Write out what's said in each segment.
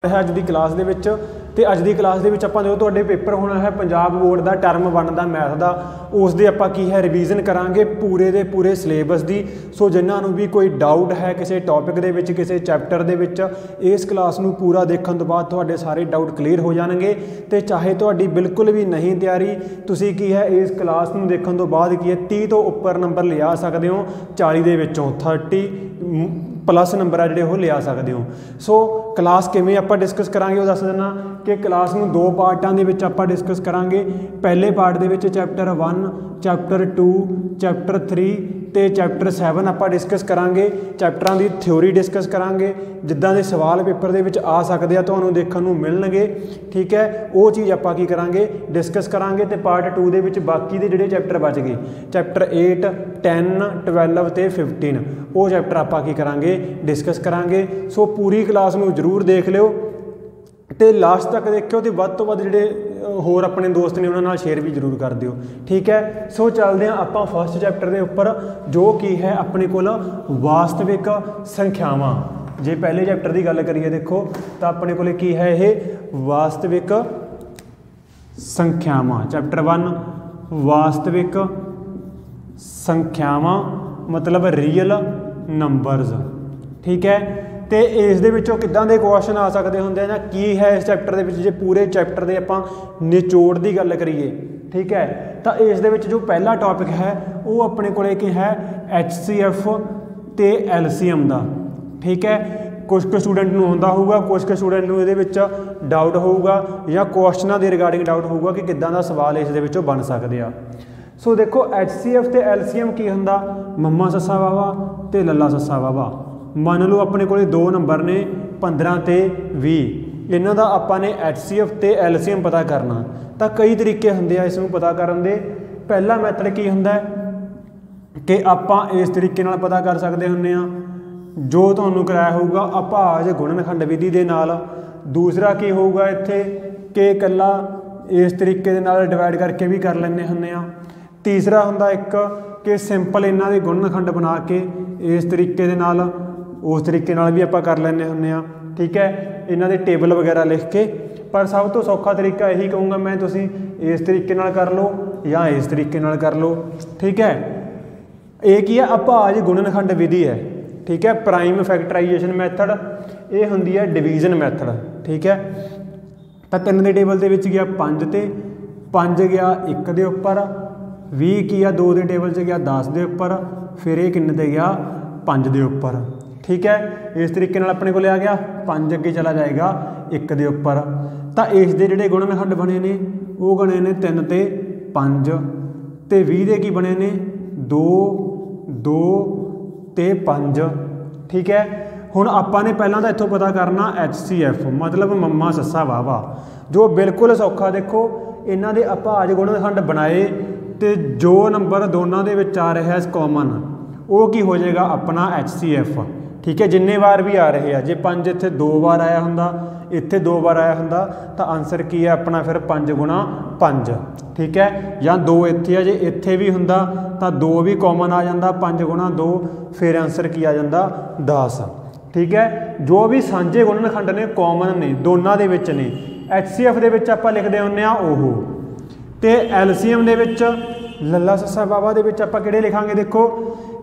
है अज की क्लास दे विच ते अज की क्लास दे विच आपां जो तुहाडे पेपर होना है पंजाब बोर्ड का टर्म 1 का मैथ का उस दे आपां की है रिवीजन करांगे पूरे दे पूरे सिलेबस की। सो जिन्हां नूं भी कोई डाउट है किसी टॉपिक दे विच किसी चैप्टर दे विच इस क्लास नूं पूरा देखण तो बाद तुहाडे सारे डाउट क्लीयर हो जाणगे। ते चाहे तुहाडी बिल्कुल भी नहीं तैयारी तुसीं की है इस क्लास नूं देखण तो बाद की है 30 तो उपर नंबर लिया सकते हो, 40 दे विचों 30 प्लस नंबर आ जिहड़े वो लिया सकते हो। सो क्लास किवें आपां डिस्कस करांगे वो दस देना कि क्लास नूं दो पार्टां दे विच आपां डिस्कस करांगे। पहले पार्ट दे विच चैप्टर 1 चैप्टर 2 चैप्टर 3 ते चैप्टर 7 आपां डिस्कस करांगे। चैप्टरां दी थ्योरी डिस्कस करांगे, जिद्दां दे सवाल पेपर दे विच आ सकदे आ तुहानूं देखण नूं मिलणगे। ठीक है, वो चीज़ आपां की करांगे डिस्कस करांगे। ते पार्ट 2 दे विच बाकी दे जिहड़े चैप्टर बच गए चैप्टर 8 10 12 ते 15 वो चैप्टर आपां की करांगे डिस्कस करांगे। सो पूरी क्लास नूं जरूर देख लिओ ते लास्ट तक देखियो ते वध तो वध जिहड़े होर अपने दोस्त ने उन्हां नाल शेयर भी जरूर कर दिओ। ठीक है, सो चलदे हां आपां फस्ट चैप्टर के उपर जो कि है अपने कोल वास्तविक संख्यावां। जे पहले चैप्टर की गल करिए देखो तो अपने कोल की है ये वास्तविक संख्यावां। चैप्टर 1 वास्तविक संख्यावां मतलब रियल नंबरस। ठीक है, तो इस दे विचों किद्दां दे क्वेश्चन आ सकते होंदे हैं की है इस चैप्टर दे विच जे पूरे चैप्टर दे आपां निचोड़ की गल करिए। ठीक है, तो इस दे विच जो पहला टॉपिक है वो अपने कोले की है HCF ते LCM दा। ठीक है, कुछ स्टूडेंट नूं आउंदा होऊगा, कुछ स्टूडेंट नूं इहदे विच डाउट होऊगा या क्वेश्चनां दे रिगार्डिंग डाउट होऊगा कि किद्दां दा सवाल इस दे विचों बन सकदे आ। सो देखो HCF ते LCM की हुंदा मम्मा सस्सा वावा ते लल्ला सस्सा वावा। मान लो अपने कोले दो नंबर ने 15 ते 20 इन्हां दा आपां ने HCF ते LCM पता करना तो कई तरीके हुंदे आ इसनूं पता करन दे। पहला मैथड की हुंदा है कि आपां इस तरीके नाल पता कर सकते हुंदे आ जो तुहानूं कराया होऊगा अभाज गुणनखंड विधि दे नाल। दूसरा की होऊगा इत्थे कि इकल्ला इस तरीके दे नाल डिवाइड करके भी कर लैंदे हुंदे आ। तीसरा हुंदा एक कि सिंपल इन्हां दे गुणनखंड बना के इस तरीके दे नाल उस तरीके नाल भी आपां कर लैंदे हुंदे आ। ठीक है, इन्हां दे टेबल वगैरह लिख के, पर सब तो सौखा तरीका यही कहूँगा मैं तुसीं इस तरीके नाल कर लो या इस तरीके नाल कर लो। ठीक है, एक ही है अभाज गुणनखंड विधि है। ठीक है, प्राइम फैक्टराइजेशन मैथड ये हुंदी है डिवीजन मैथड। ठीक है, तो 3 के टेबल के गया 5 ते 5 गया 1 के उपर 20 की है 2 के टेबल गया 10 के उपर फिर ये किन्ने ते गया 5 के उपर। ठीक है, इस तरीके नाल अपने को आ गया 5 अगे चला जाएगा 1 के उपर। तो इस दे जिहड़े गुणनखंड बने ने वो बने ने 3 ते 5 ते 20 दे की बने ने 2 2 ते 5। ठीक है, हुण आपां ने पहलां तां इत्थों पता करना HCF मतलब मम्मा सस्सा वावा जो बिल्कुल सौखा। देखो इन्हां दे अभाज गुणनखंड बनाए तो जो नंबर दोनों दे विच आ रहा है कॉमन वो की हो जाएगा अपना HCF। ठीक है, जिन्ने बार भी आ रहे हैं जे 5 इत्थे 2 बार आया हुंदा इत्थे 2 बार आया हुंदा तो आंसर की है अपना फिर 5 गुणा 5। ठीक है, या 2 इत्थे है जे इत्थे भी हुंदा तो 2 भी कॉमन आ जांदा 5 गुणा 2 फिर आंसर की आ जांदा 10। ठीक है, जो भी सांझे गुणनखंड ने कॉमन ने दोनों दे विच ने HCF दे विच आपां लिखदे हुंदे आ ओहो ते LCM दे विच लल्ला सस्सा बाबा दे विच आपां किहड़े लिखांगे। देखो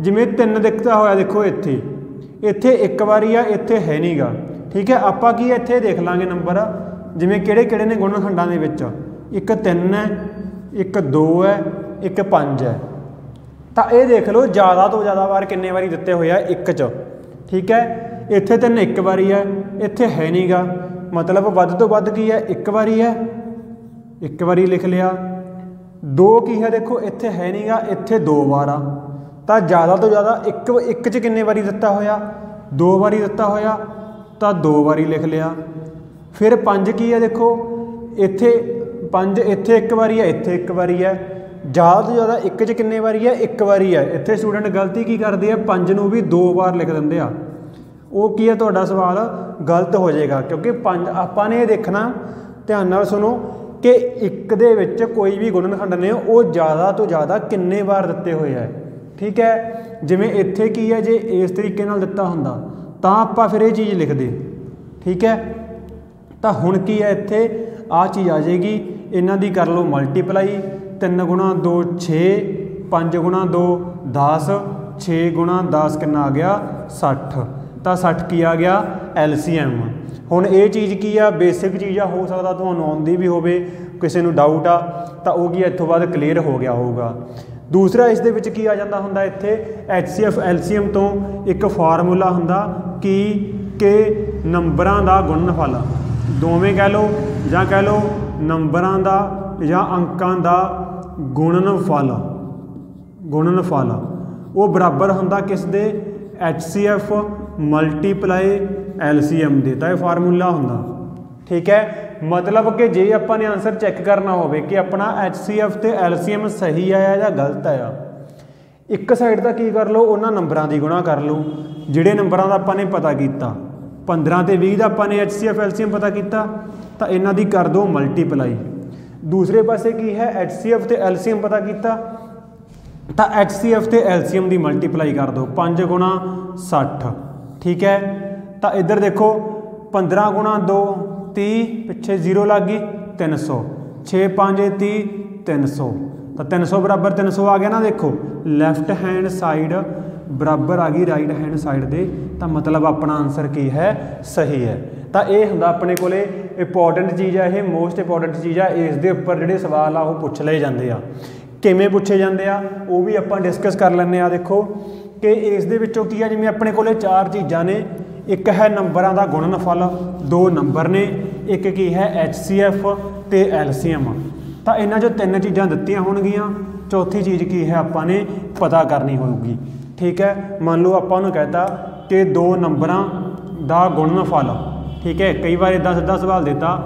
जिवें 3 दिखता होया देखो इत्थे इत्थे एक बारी आ इत्थे है नहीं गा। ठीक है, आपां की इत्थे देख लांगे नंबर जिवें किहड़े किहड़े ने गुणनखंडां दे विच एक 3 है एक 2 है एक 5 है। तो ये देख लो ज़्यादा तो ज़्यादा बार किन्ने बारी दिते हुए आ 1 च। ठीक है, इत्थे 3 एक बारी है इत्थे है नहीं गा मतलब वध तो वध की है एक बारी है एक बारी लिख लिया। 2 की है देखो इत्थे है नहीं गा इत्थे 2 बार आ तो ज़्यादा तो ज़्यादा एक च किन्ने बारी दिता होया 2 बारी दिता होया तो 2 बारी लिख लिया। फिर 5 की है देखो इत्थे 5 इत्थे एक बारी है इत्थे एक बारी है ज़्यादा तो ज़्यादा एक च किन्ने बारी है एक बारी है। इत्थे स्टूडेंट गलती की करते हैं 5 नूं भी 2 बार लिख देंगे आ वो की है तुहाडा सवाल गलत हो जाएगा क्योंकि 5 आपां ने देखना ध्यान नाल सुनो कि एक दे विच कोई भी गुणनखंड ने वो ज़्यादा तो ज़्यादा किन्ने बार दिते हुए है। ठीक है, जिवें इत्थे की है जे इस तरीके नाल दिता हुंदा तां आपां फिर ये चीज़ लिखदे। ठीक है, तो हुण की है इत्थे आ चीज़ आ जाएगी, इन्हां दी कर लो मल्टीप्लाई, 3 गुणा 2 6, 5 गुणा 2 10, 6 गुणा 10 कितना आ गया 60, तो 60 की आ गया LCM। हुण ये चीज़ की आ बेसिक चीज़ आ, हो सकता तुहानूं आउंदी भी होवे, किसी नूं डाउट आ तो वो की इत्थों बाद क्लीयर हो गया होगा। दूसरा इस दे विच की आ जांदा हुंदा इत्थे HCF LCM तो एक फार्मूला हुंदा कि नंबरां दा गुणनफल, दोवें कह लो जां कह लो नंबरां दा या अंकां दा गुणनफल वो बराबर हुंदा किस दे HCF मल्टीप्लाई LCM दे, तां फार्मूला हुंदा। ठीक है, मतलब कि जे आपां ने आंसर चैक करना होवे कि अपना HCF ते LCM सही आया या गलत आया, एक साइड का की कर लो उन्हां नंबरां दी गुणा कर लो जिहड़े नंबरां दा आपां ने पता कीता, 15 ते 20 का आपां ने HCF LCM पता किया तो इन्हां दी कर दो मल्टीप्लाई। दूसरे पासे की है HCF ते LCM पता किया तो HCF ते LCM दी मल्टीप्लाई कर दो, 5 गुणा 60। ठीक है, तो इधर देखो 15 गुणा 2 30, पिछे 0 लग गई 300, 6 5 30 300, तो 300 बराबर 300 आ गया ना। देखो लैफ्ट हैंड साइड बराबर आ गई राइट हैंड साइड दे, तो मतलब अपना आंसर की है सही है। तो यह होंदा अपने कोले इंपॉर्टेंट चीज़ है, ये मोस्ट इंपॉर्टेंट चीज़ है। इस दे उपर जिहड़े सवाल आ वो पुछ लए जांदे आ, किवें पुछे जांदे आ वो भी आपां डिस्कस कर लैंदे आ। देखो कि इस दे विचों की है, जिवें अपने कोले 4 चीज़ां ने, एक है नंबरां दा गुणनफल, 2 नंबर ने, एक की है HCF ते LCM। तो इन्हां जो 3 चीज़ां दित्तियां होणगीਆਂ, चौथी चीज़ की है आपां ने पता करनी होगी। ठीक है, मान लो आपां नूं कहता कि 2 नंबरां दा गुणनफल, ठीक है, कई बार इदां सीधा सवाल देता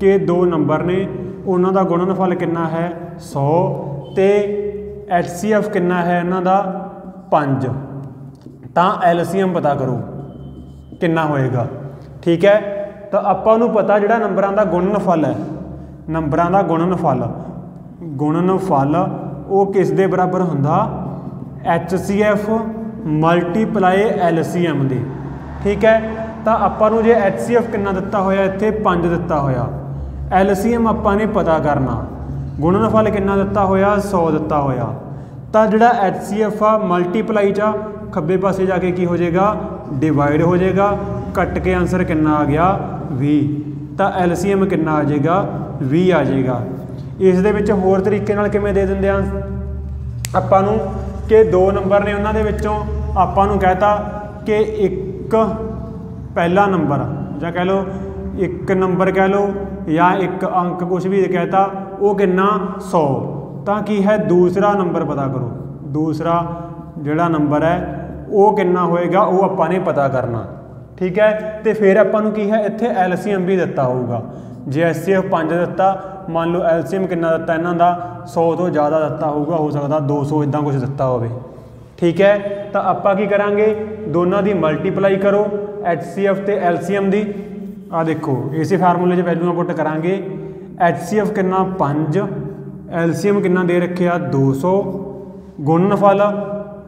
कि 2 नंबर ने, उन्हां दा गुणनफल कितना है 100 ते HCF कितना है इन्हां दा 5, तो LCM पता करो कितना होएगा। ठीक है, तो आपां नूं पता जिहड़ा नंबरां दा गुणनफल है, नंबरां दा गुणनफल वो किस दे बराबर हुंदा HCF मल्टीप्लाई LCM दे। ठीक है, तो आपां नूं जे HCF कितना दिता होया, इत्थे 5 दिता होया, LCM आपां ने पता करना, गुणनफल कितना दिता होया 100 दिता होया, तो जिहड़ा HCF आ मल्टीप्लाई चा खब्बे पासे जाके की हो जाएगा डिवाइड हो जाएगा, कट के आंसर कितना आ गया 20, तो LCM कितना आ जाएगा 20 आ जाएगा। इस दे विच होर तरीके नाल किवें दे दिंदे आ आपां नूं कि 2 नंबर ने, उन्हां दे विचों आपां नूं कहता कि एक पहला नंबर जां कह लो एक नंबर कह लो या एक अंक कुछ भी कहता वो कितना 100, तो की है दूसरा नंबर पता करो, दूसरा जिहड़ा नंबर है वो कितना होएगा वो आपां ने पता करना। ठीक है, तो फिर आपां नूं की है इत्थे LCM भी दिता होगा, जे HCF 5 दिता, मान लो LCM कितना दिता इन्हां दा 100 तो ज़्यादा दिता होगा, हो सकता 200 इदां कुछ दिता होवे। ठीक है, तो आपां की करांगे दोनों की मल्टीप्लाई करो HCF ते LCM दी, आ देखो इस फार्मूले च वैल्यूआं पुट करांगे, HCF कितना 5, LCM कितना दे रखिया 200, गुणनफल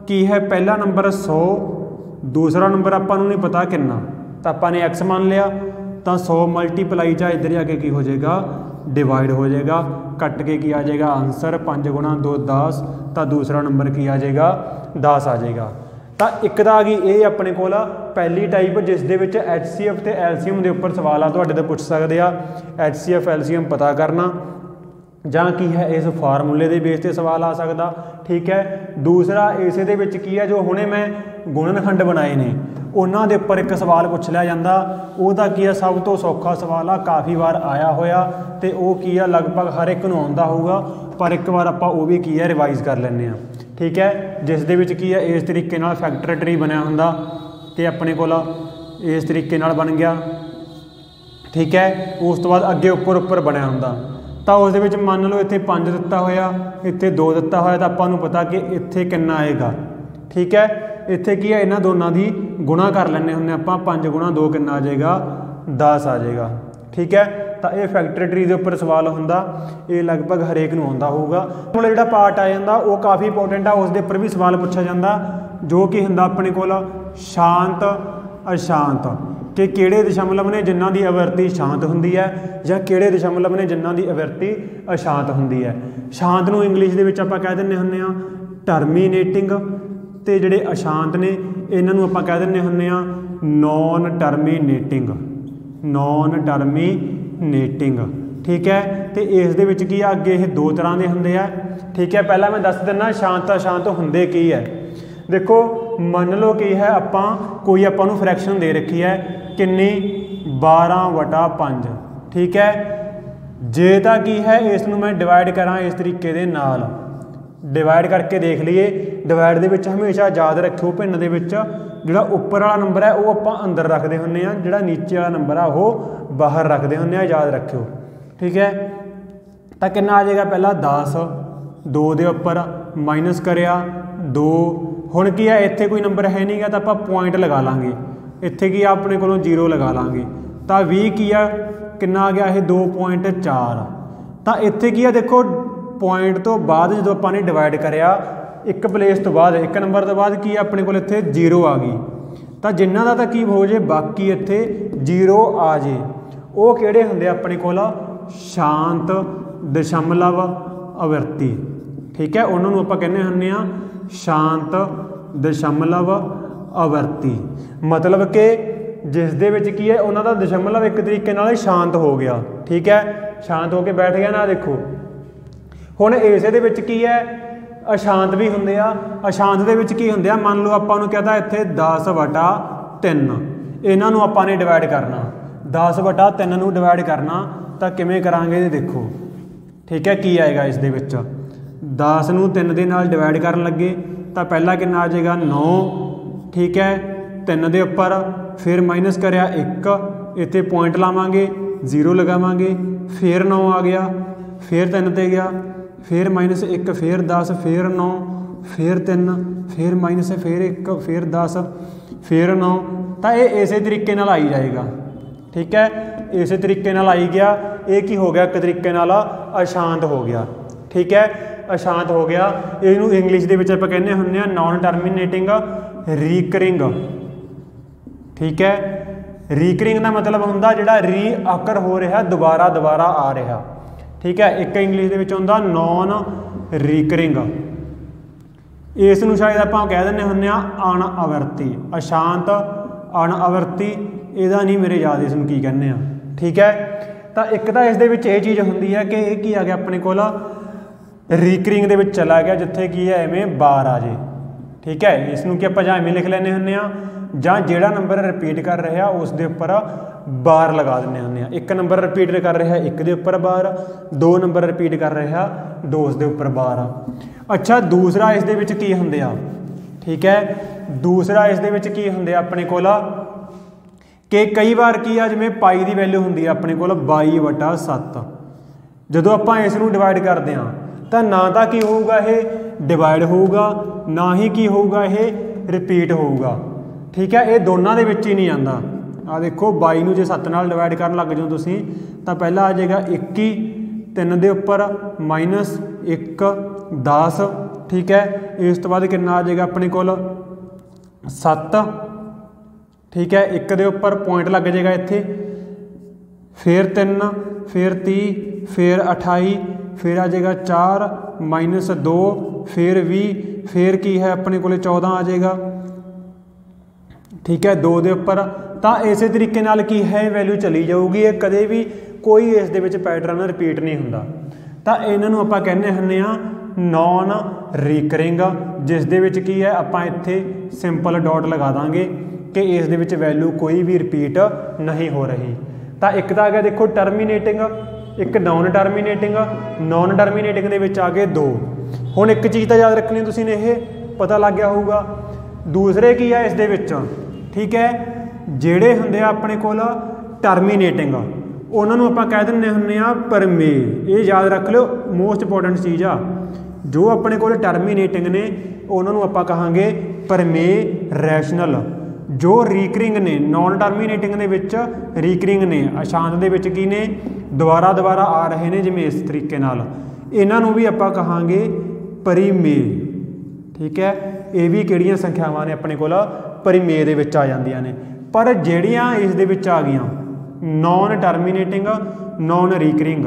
की है पहला नंबर 100, दूसरा नंबर आपां नूं नहीं पता कितना, तो आपां ने X मान लिया, तो 100 मल्टीप्लाई चा इधर आके की हो जाएगा डिवाइड हो जाएगा, कट के की आ जाएगा आंसर 5 गुणा 2 10, तो दूसरा नंबर की आ जाएगा 10 आ जाएगा। तो एक आ गई ये अपने कोल पहली टाइप जिस दे विच HCF ते LCM दे उपर सवाल आ तुहाडे तो पूछ सकते आ, HCF LCM पता करना जां की है इस फार्मूले के बेस ते सवाल आ सकता। ठीक है, दूसरा इस दे विच की है जो हुणे मैं गुणनखंड बनाए ने उन्हां दे उपर एक सवाल पूछ लिया जाता, वह की है सब तो सौखा सवाल आ, काफ़ी बार आया होया तो वह की है लगभग हर एक नूं आउंदा होऊगा, पर एक बार आपां वो भी की है रिवाइज़ कर लैंदे आ। ठीक है, जिस दे विच की है इस तरीके नाल फैक्टर ट्री बनया हुंदा कि अपने कोल इस तरीके नाल बन गया। ठीक है, उस तो बाद अगे उपर उपर बनया हुंदा, तो उस दे विच मान लो इत्थे 5 दिता होया, इत्थे 2 दिता होया, तो आपां नूं पता कि इत्थे कितना आएगा। ठीक है, इत्थे की है इन्हां दोनों की गुणा कर लैंदे हुंदे आपां, 5 गुणा 2 कितना आ जाएगा 10 आ जाएगा। ठीक है, तो यह फैक्टर ट्री के उपर सवाल हुंदा, ये लगभग हरेक नूं आउंदा होऊगा। हुण जिहड़ा पार्ट आ जांदा वो काफ़ी इंपोर्टेंट आ, उस दे उपर भी सवाल पूछा जाता जो कि हुंदा अपने कोल शांत अशांत। कि किहड़े दशमलव ने जिन्हां दी आवृत्ति शांत हुंदी है जां किहड़े दशमलव ने जिन्हां दी आवृत्ति अशांत हुंदी है। शांत नूं इंग्लिश दे विच आपां कह दिंदे हुंदे आ टर्मीनेटिंग, ते जिहड़े अशांत ने इन्हां नूं आपां कह दिंदे हुंदे आ नॉन टर्मीनेटिंग, नॉन टर्मीनेटिंग। ठीक है, तो इस दे विच की अगे ये दो तरह के हुंदे आ। ठीक है, पहला मैं दस दिना शांत अशांत हुंदे की है। देखो मन लो की है आपां कोई आपां नूं फ्रैक्शन दे रखी है किन्नी 12/5। ठीक है, जे तां की है इस नूं मैं डिवाइड करा इस तरीके दे नाल, डिवाइड करके देख लीए। डिवाइड दे विच हमेशा याद रखियो भिन्न दे विच जिहड़ा उपर वाला नंबर है वो आपां अंदर रखते हुंदे आ, जिहड़ा नीचे वाला नंबर है वो बाहर रखते हुंदे आ, याद रखियो। ठीक है, तो कितना आ जाएगा पहला 10, 2 दे उपर माइनस करिया 2। हुण की है इत्थे कोई नंबर है नहीं गा तो आपां पॉइंट लगा लांगे, इत्थे की अपने कोलों 0 लगा लांगे तो 20 की है कितना आ गया ये 2.4। तो इत्थे की है देखो पॉइंट तो बाद जो आपां ने डिवाइड करिया एक प्लेस तो बाद एक नंबर तो बाद की अपने को इत्थे 0 आ गई, तो जिन्हां दा तां की हो जाए बाकी इत्थे 0 आ जाए वो किहड़े हुंदे अपने कोल शांत दशमलव आवृत्ति। ठीक है, उन्होंने आपां कहने हुंदे आ शांत दशमलव आवृत्ति, मतलब कि जिस दे विच की है उन्हां दा दशमलव एक तरीके नाल शांत हो गया। ठीक है, शांत होकर बैठ गया ना। देखो हुण इस दे विच की है अशांत भी हुंदे आ, अशांत दे विच की हुंदे आ मान लो आपां नूं कहता इत्थे 10/3 इन्हां नूं आपां ने डिवाइड करना, 10/3 नूं डिवाइड करना तो किवें करांगे देखो। ठीक है, की आएगा इस दे विच 10 नूं 3 दे नाल डिवाइड करन लगे तो पहला कितना आ जाएगा 9। ठीक है, 3 दे उपर फिर माइनस करिया 1, इत्थे पॉइंट लावांगे 0 लगावांगे, फिर 9 आ गया, फिर 3 ते गया, फिर -1, फिर 10, फिर 9, फिर 3, फिर माइनस, फिर 1, फिर 10, फिर 9। तो ये इस तरीके नाल आई जाएगा। ठीक है, इस तरीके नाल आई गया, ये की हो गया एक तरीके नाल अशांत हो गया। ठीक है, अशांत हो गया। इनू इंग्लिश दे विच आपां कहने हुंदे आ नॉन टर्मीनेटिंग रीकरिंग। ठीक है, रीकरिंग का मतलब हुंदा जिहड़ा री आकर हो रहा दोबारा दोबारा आ रहा। ठीक है, एक इंग्लिश दे विच हुंदा नॉन रीकरिंग। इस नूं शायद आपां कह दिंदे हुंदे आ अणआवर्ती, अशांत अणआवर्ती, इहदा नहीं मेरे याद इस नूं की कहने आ। ठीक है, तो एक तो इस दे विच ये चीज़ हुंदी है कि ये की आ गया अपने कोल रीकरिंग दे विच चला गया जिथे की है इवें बार आ जाए। ठीक है, इसनूं कि आपां जां इवें लिख लैंदे हुंदे आ जां जिहड़ा नंबर रिपीट कर रहा उस दे उपर बार लगा दिंदे हुंदे आ। एक नंबर रिपीट कर रहा एक दे उपर बार, 2 नंबर रिपीट कर रहा 2 दे उपर बार। अच्छा, दूसरा इस दे विच की हुंदे आ। ठीक है, दूसरा इस दे विच की हुंदे आ अपने कोल कि कई बार की आ जिवें पाई की वैल्यू हुंदी आ अपने कोल 22/7। जदों आपां इस नूं डिवाइड करदे हां तो ना तो की होऊगा ये डिवाइड होऊगा, ना ही की होऊगा ये रिपीट होऊगा। ठीक है, ये दोनों के विच ही नहीं आंदा। आ देखो 22 नूं जे 7 नाल डिवाइड करन लग जाओ तुसीं तो पहला आ जाएगा 21, 3 दे उपर -1, 10। ठीक है, इस तो बाद कितना आ जाएगा अपने कोल 7। ठीक है, 1 दे उपर पॉइंट लग जाएगा इत्थे, फिर 3, फिर 30, फिर 28, फिर आ जाएगा 4, -2, फिर 20, फिर की है अपने को 14 आ जाएगा। ठीक है, 2 दे उपर तो इस तरीके नाल की है वैल्यू चली जाऊगी, ये कदे भी कोई इस दे विच पैटर्न रिपीट नहीं हुंदा। तो इन्हां नूं आपां कहने हुंदे आ नॉन रीकरिंग, जिस दे विच की है आपां इत्थे सिंपल डॉट लगा दांगे कि इस दे विच वैल्यू कोई भी रिपीट नहीं हो रही। तो एक तो आ गया देखो टर्मीनेटिंग, एक नॉन टर्मीनेटिंग। नॉन टर्मीनेटिंग दे विच आ गए 2। हुण एक चीज़ तो याद रखनी तुसीं ने, ये पता लग गया होऊगा। दूसरे की है इस दे विच, ठीक है, जिहड़े हुंदे आ अपने कोल टर्मीनेटिंग उन्हां नूं आपां कह दिंदे हुंदे आ परमेय। ये याद रख लो, मोस्ट इंपोर्टेंट चीज़ आ। जो अपने कोल टर्मीनेटिंग ने उन्हां नूं आपां कहांगे परमेय रैशनल। जो रीकरिंग ने नॉन टर्मीनेटिंग दे विच रीकरिंग ने, अशांत दे विच की ने दोबारा दोबारा आ रहे हैं जिवें इस तरीके नाल, इन्हां नूं भी आपां कहांगे परिमेय। ठीक है, ये भी किहड़ियां संख्यावां ने अपने कोल परिमेय दे विच आ जांदियां ने। पर ਜਿਹੜੀਆਂ ਇਸ ਦੇ ਵਿੱਚ ਆ ਗਈਆਂ नॉन टर्मीनेटिंग नॉन रीकरिंग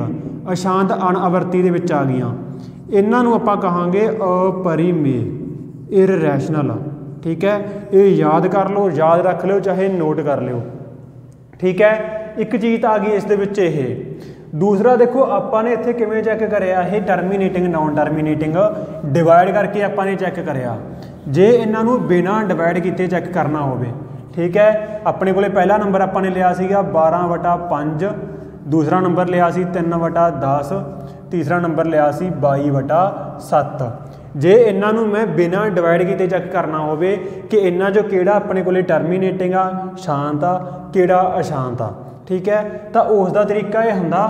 अशांत अणआवर्ती ਦੇ ਵਿੱਚ ਆ ਗਈਆਂ ਇਹਨਾਂ ਨੂੰ ਆਪਾਂ ਕਹਾਂਗੇ अपरिमेय इररैशनल। ठीक है, ये याद कर लो, याद रख लो, चाहे नोट कर लो। ठीक है, एक चीज़ आ गई इस दे विच ये। दूसरा देखो आपाने इत्थे किवें चैक करिया ये टर्मीनेटिंग नॉन टर्मीनेटिंग डिवाइड करके आपाने चैक करिया। जे इन्हां नूं बिना डिवाइड कीते चैक करना होवे, ठीक है, अपने को पहला नंबर आपने लिया 12/5, दूसरा नंबर लिया 3/10, तीसरा नंबर लिया 22/7। जे इन्हों मैं बिना डिवाइड किए चैक करना हो कि इन्हों जो किहड़ा अपने को टर्मीनेटिंग आ शांत आ किहड़ा अशांत आ, ठीक है, तो उसका तरीका यह हुंदा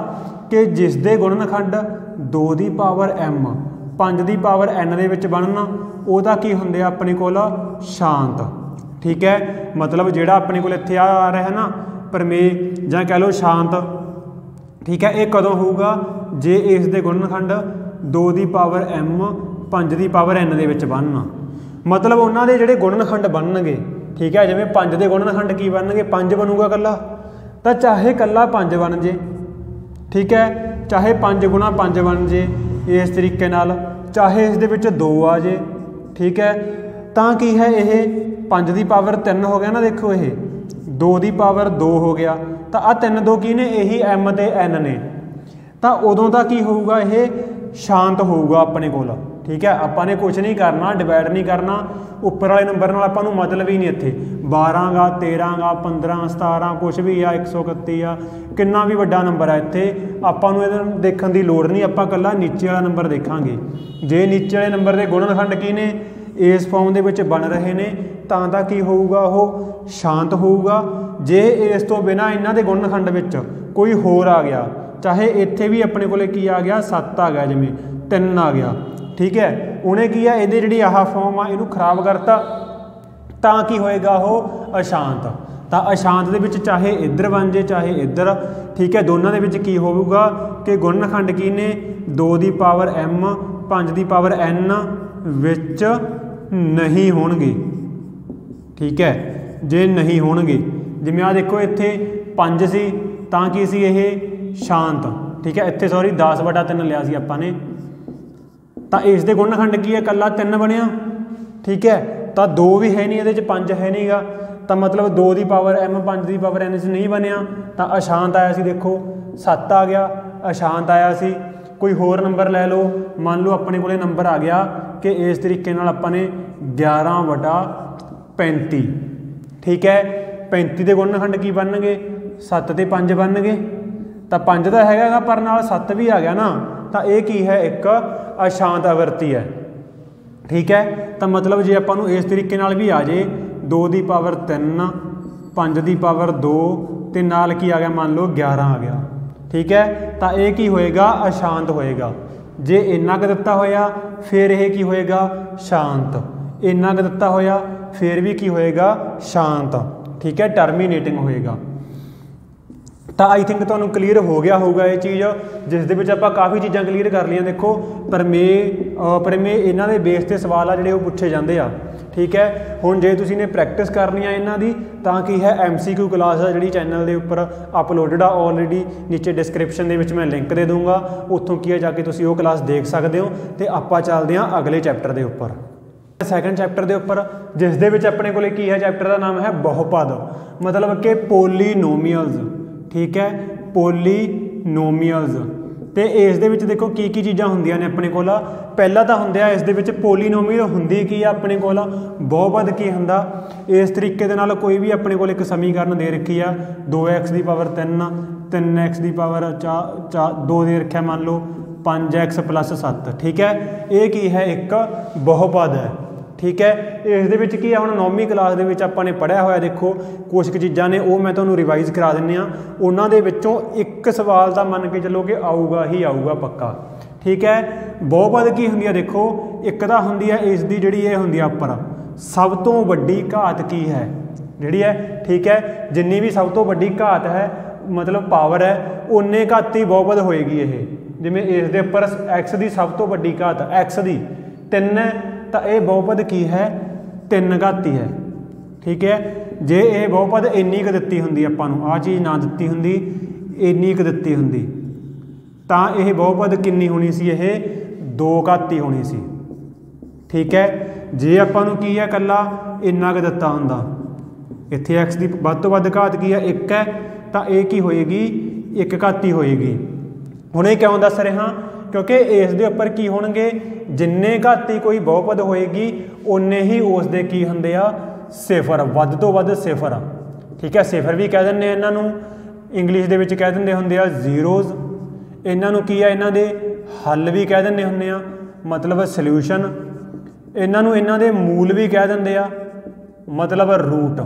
कि जिस दे गुणनखंड 2 की पावर m 5 की पावर n दे विच बनना उहदा की हुंदे अपने को शांत। ठीक है, मतलब जिहड़ा अपने को इत्थे आ रहा है ना प्रमेय जां कह लो शांत। ठीक है, ये कदों होऊगा जे इस दे गुणनखंड 2 की पावर m 5 की पावर n दे विच बनना, मतलब उन्हां दे जिहड़े गुणनखंड बनणगे। ठीक है, जिवें 5 के गुणनखंड की बनणगे 5 बनूगा कल्ला, तो चाहे कल्ला 5 बन जे। ठीक है, चाहे 5 गुणा 5 बन जे इस तरीके नाल, चाहे इस दे विच 2 आ जे। ठीक है, तां की है ये 5 की पावर 3 हो गया ना, देखो ये 2 की पावर 2 हो गया, तो आ 3 2 की ने यही m ते n ने, तो उदों का की होऊगा ये शांत होऊगा अपने को। ठीक है, आपाने कुछ नहीं करना, डिवाइड नहीं करना, उपर वाले नंबर नाल आपां नूं मतलब ही नहीं इत्थे 12 गा 13 गा 15 17 कुछ भी आ 131 आ कितना भी वड्डा नंबर है इत्थे आपां नूं इहदे देखण दी लोड़ नहीं, आपां कल्ला नीचे वाला नंबर देखांगे। जे नीचे वाले नंबर के गुणनखंड की ने इस फॉर्म दे विच बन रहे ने तां की होऊगा वो शांत होऊगा। जे इस तो बिना इन्हां दे गुणनखंड विच कोई होर आ गया, चाहे इत्थे भी अपने कोले की आ गया 7 आ गया, जिवें 3 आ गया, ठीक है, उन्हें की है इहदी जिहड़ी आह फॉर्म आ इहनूं खराब करता, तां की होएगा वो अशांत। तो अशांत दे विच चाहे इधर बन जे चाहे इधर, ठीक है, दोनों दे विच की होऊगा कि गुणनखंड की ने 2 की पावर m 5 की पावर n विच नहीं होणगे। ठीक है, जे नहीं होणगे जिवें आ देखो इत्थे 5 सी तां की सी ये शांत। ठीक है, इत्थे सॉरी 10/3 लिया सी आपां ने, तो इस दे गुणनखंड की है कल्ला 3 बनिया। ठीक है, तो 2 भी है नहीं, ये 5 है नहीं गा, तो मतलब 2 की पावर m 5 की पावर n नहीं बनया, तो अशांत आया सी, देखो 7 आ गया अशांत आया सी। कोई होर नंबर लै लो, मान लो अपने को नंबर आ गया कि इस तरीके नाल अपने 11/35। ठीक है, 35 के गुणनखंड की बनणगे 7 ते 5 बनणगे, तो 5 तो हैगा पर नाल 7 भी आ गया ना, तो ये की है एक अशांत आवृत्ति है। ठीक है, तो मतलब जे आपां नूं इस तरीके नाल भी आ जाए 2 की पावर 3 5 की पावर 2 ते नाल की आ गया मान लो 11 आ गया। ठीक है, तो ये की होएगा अशांत होएगा। जे इन्ना क दिता होया फिर यह की होएगा शांत, इन्ना क दिता होया फिर भी की होएगा शांत। ठीक है, टर्मीनेटिंग होएगा। तो आई थिंक तुहानूं क्लीयर हो गया होगा ये चीज़, जिस दे विच आपां काफ़ी चीज़ां क्लीयर कर लियां। देखो प्रमेय अपरिमेय इन्हां दे बेस ते सवाल आ जिहड़े वो पुछे जांदे आ। ठीक है, हुण जे तुसीं ने प्रैक्टिस करनी है इन्हां दी तां की है MCQ क्लास आ जिहड़ी चैनल दे उपर अपलोडेड आ ऑलरेडी, नीचे डिस्क्रिप्शन दे विच मैं लिंक दे दूँगा, उत्थों की है जाके तुसीं वो क्लास देख सकते हो। तो आपां चलदे हां अगले चैप्टर दे उपर, सैकेंड चैप्टर के उपर, जिस दे विच अपने कोले की है चैप्टर का नाम है बहुपद, मतलब कि पोलीनोमीअल्स। ठीक है, पोलीनोमीअल्स। तो इस दे विच देखो की चीज़ां हुंदियां ने अपने कोल, पहला तो हुंदा इस दे विच पोलीनोमीअल हुंदी की है अपने कोल, बहुपद की हुंदा इस तरीके दे नाल कोई भी अपने कोल एक समीकरण दे रखी है 2x की पावर 3 3x की पावर 2 दे रखा मान लो 5x + 7। ठीक है, ये की है एक बहुपद है। ठीक है, इस दे विच की है हुण 9वीं क्लास दे विच आपां ने पढ़िया होया, देखो कुछ चीज़ां ने वो मैं तुहानूं रिवाइज़ करा दिंदे आ, उन्हां दे विच्चों एक सवाल तां मन के चलो कि आऊगा ही आऊगा पक्का। ठीक है, बहुपद की हुंदी है, देखो एक तां हुंदी है इस दी जिहड़ी ये हुंदी है उपर सब तो वड्डी घात की है जिहड़ी है। ठीक है, जिन्नी भी सब तो वड्डी घात है मतलब पावर है उन्ने घाती बहुपद होएगी ये, जिवें इस दे उपर x की सब तो वड्डी घात x की 3 है, तो यह बहुपद की है 3 घाती है। ठीक है, जे ये बहुपद इन्नी क दित्ती हुंदी आपां नूं आ चीज़ ना दित्ती हुंदी इन्नी क दित्ती हुंदी तां यह बहुपद किन्नी होनी सी, यह 2 घाती होनी सी। ठीक है, जे आपां नूं की है कल्ला इन्ना क दित्ता हुंदा, इत्थे x की वध तो वध घात की है 1 है, तो यह की होएगी 1 घाती होएगी। हुण ये क्यों दस रहा, क्योंकि इस दे उपर की होणगे जिन्ने घाती कोई बहुपद होएगी उन्ने ही उस दे की हुंदे आ सिफर, वध तो वध सिफर। ठीक है, सिफर भी कह दिंदे इन्हां नूं, इंग्लिश दे विच कह दिंदे हुंदे आ जीरोज़, इन्हां नूं की आ इन्हां दे हल भी कह दिंदे हुंदे आ, मतलब सल्यूशन। इन्हां नूं इन्हां दे मूल भी कह दिंदे आ, मतलब रूट।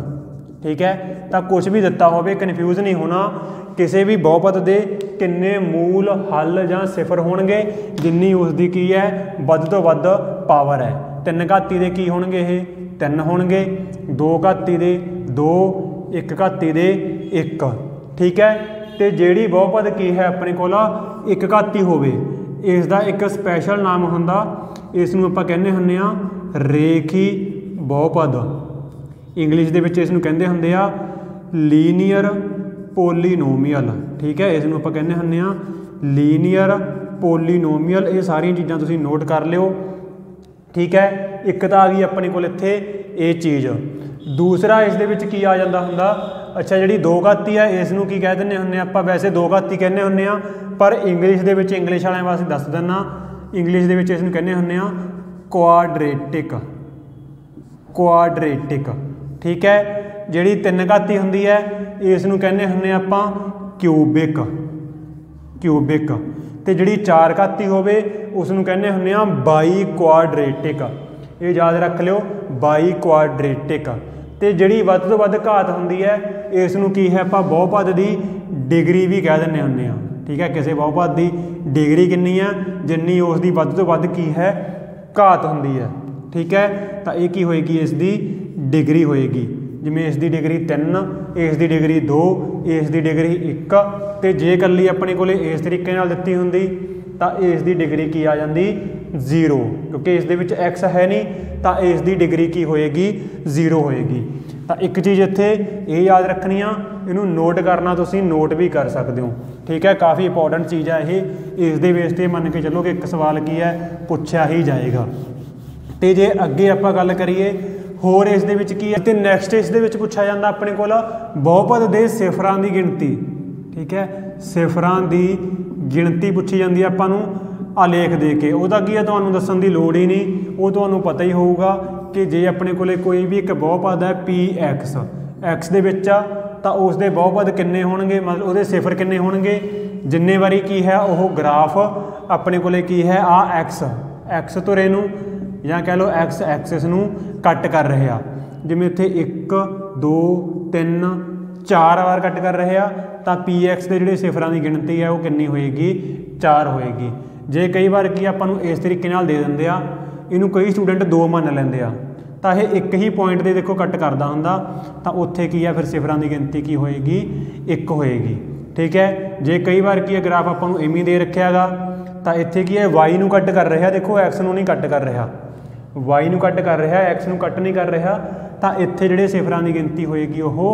ठीक है, तो कुछ भी दिता होवे कन्फ्यूज़ नहीं होना, किसी भी बहुपद दे किन्ने मूल हल जां सिफर होणगे जिन्नी उसकी की है वध तो वध पावर है। 3 घाती दे की होणगे, ये 3 होणगे, 2 घाती दे 2, 1 घाती दे 1। ठीक है, तो जिहड़ी बहुपद की है अपने कोल 1 घाती होवे, इसका एक स्पैशल नाम हुंदा, इसनूं आपां कहने हुंदे आ रेखी बहुपद। इंग्लिश दे विच इसनूं कहंदे हुंदे आ लीनियर पोलीनोमीअल। ठीक है, इसनूं आपां कहने हुंदे आ लीनियर पोलीनोमीअल। ये सारियां चीज़ां तुसीं नोट कर लिओ। ठीक है, एक तो आ गई अपने कोल इत्थे ये चीज़। दूसरा इस दे विच की आ जांदा हुंदा, अच्छा जिहड़ी 2 घाती है इसनूं की कह दिंदे हुंदे आपां, वैसे 2 घाती कहने हुंदे आ, पर इंग्लिश दे विच इंग्लिश वालियां वास्ते दस दिंदा, इंग्लिश दे विच इसनूं कहने हुंदे आ क्वाड्रेटिक, क्वाड्रेटिक। ठीक है, जिहड़ी 3 घाती हुंदी है इसनूं कहने हुंदे आपां क्यूबिक, क्यूबिक। ते जिहड़ी 4 घाती होवे उसनूं कहने हुंदे आ बाई क्वाड्रेटिक। ये याद रख लिओ, बाई क्वाड्रेटिक। ते जिहड़ी वध तो वध घात हुंदी है इसनूं की है आपां बहुपद दी डिग्री भी कह दिंदे हुंदे आ। ठीक है, किसी बहुपद की डिग्री कितनी है, जिन्नी उसकी वध तो वध की है घात हुंदी है। ठीक है, तो ये की होएगी इसकी डिग्री होएगी, जिवें इसकी डिग्री 3, इसकी डिग्री 2, इसकी डिग्री 1। तो जे कल्ली अपने कोले इस तरीके नाल दित्ती हुंदी तो इसकी डिग्री की आ जाती 0, क्योंकि इस दे विच x है नहीं, तो इसकी डिग्री की होएगी 0 होएगी। तो एक चीज़ इत्थे ये याद रखनी आ, इनू नोट करना तुसीं नोट भी कर सकते हो। ठीक है, काफ़ी इंपॉर्टेंट चीज़ है ये, इस दे बेस ते मन के चलो कि एक सवाल की है पुछया ही जाएगा। तो जे अगे आपां गल करिए होर इस दे विच की है, तो नैक्सट इस दे विच पुछा जांदा अपने कोल बहुपद दे सिफरां दी गिणती। ठीक है, सिफरां दी गिणती पुछी जाती है आपां नूं आलेख दे के, उहदा की है तुहानूं दस्सण दी लोड़ ही नहीं, वो तुहानूं पता ही होऊगा कि जे अपने कोले कोई भी एक बहुपद है px, x दे विच आ, तो उसके बहुपद किन्ने होणगे, मतलब उसदे सिफर किन्ने होणगे, जिन्ने बारी की है वह ग्राफ अपने कोले की है आ x तुरे नूं ਜਾਂ कह लो x एक्सिस नूं कट कर रहे आ, जिवें इत्थे 1 2 3 4 बार कट कर रहे आ, तो px के जिहड़े सिफरां की गिणती है वो कितनी होएगी 4 होएगी। जे कई बार की आपां नूं इस तरीके नाल दे दिंदे आ, इनू कई स्टूडेंट 2 मान लैंदे आ, तो यह एक ही पॉइंट दे देखो कट करदा हुंदा, तो उत्थे की है फिर सिफरां की गिणती की होएगी 1 होएगी। ठीक है, जे कई बार की है ग्राफ आपां नूं इवें दे रखिया गा, तो इत्थे की है y नूं कट कर रहा, देखो x नूं नहीं कट कर रहा, y नूं कट कर रहा, x नूं कट नहीं कर रहा, तो इत्थे जिहड़े सिफरां की गिणती होएगी वो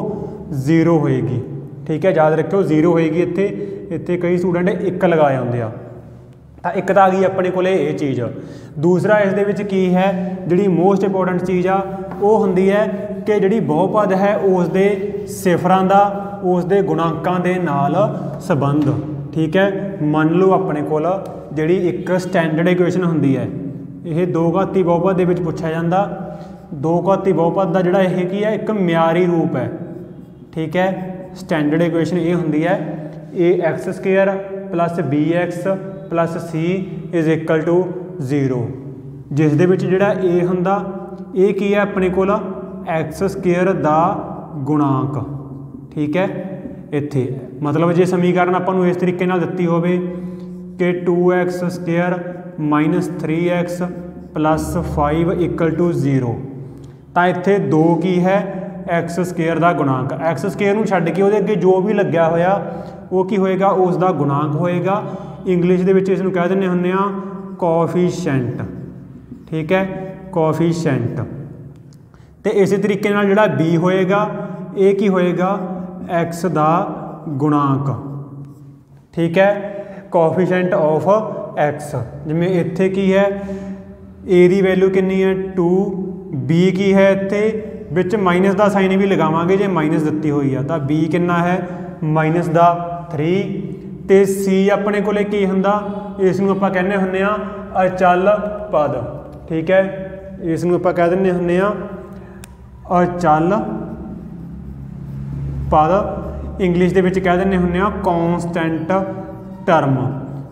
0 होएगी। ठीक है, याद रखियो 0 होएगी। इत्थे इत्थे कई स्टूडेंट 1 लगाए आउंदे आ, तो एक तो आ गई अपने को ये चीज़। दूसरा इस दे विच की है जिहड़ी मोस्ट इंपोर्टेंट चीज़ आ वो हुंदी है कि जिहड़ी बहुपद है उस दे सिफरां दा उस दे गुणांकां दे नाल संबंध। ठीक है, मान लो अपने कोल जिहड़ी एक स्टैंडर्ड इक्वेशन हुंदी है, यह 2 घाती बहुपद दे विच पुछया जांदा। 2 घाती बहुपद दा जिहड़ा यह की है एक म्यारी रूप है। ठीक है, स्टैंडर्ड इक्वेशन ये हुंदी है ax² plus bx plus c is equal to 0, जिस दे विच जिहड़ा a हुंदा ये की है अपने कोल x² दा गुणांक। ठीक है, इत्थे मतलब जे समीकरण आपां नूं इस तरीके नाल दित्ती होवे कि 2x² minus 3x plus 5 equal to 0, तो इत्थे 2 की है x² दा गुणांक। x² नूं छड्ड के उहदे अगे जो भी लग्या होया वो की होएगा उसका गुणांक होएगा। इंग्लिश दे विच इसनूं कह दिंदे हुंदे आ कोएफिशिएंट। ठीक है, कोएफिशिएंट। तो इस तरीके नाल जिहड़ा b होएगा ये की होएगा x का गुणांक, ठीक है, कोएफिशिएंट ऑफ x। जिमें इत्थे की है a की वैल्यू कितनी है 2, b की है इत्थे विच माइनस का साइन भी लगावांगे जे माइनस दिती हुई है तो b कितना है माइनस का 3, तो c अपने कोले की हुंदा, इसनूं आपां कहने हुंदे आ अचल पद, ठीक है, इसनूं आपां कह दिंदे हुंदे आ अचल पद, इंग्लिश दे विच कह दिंदे हुंदे आ कॉन्सटेंट टर्म,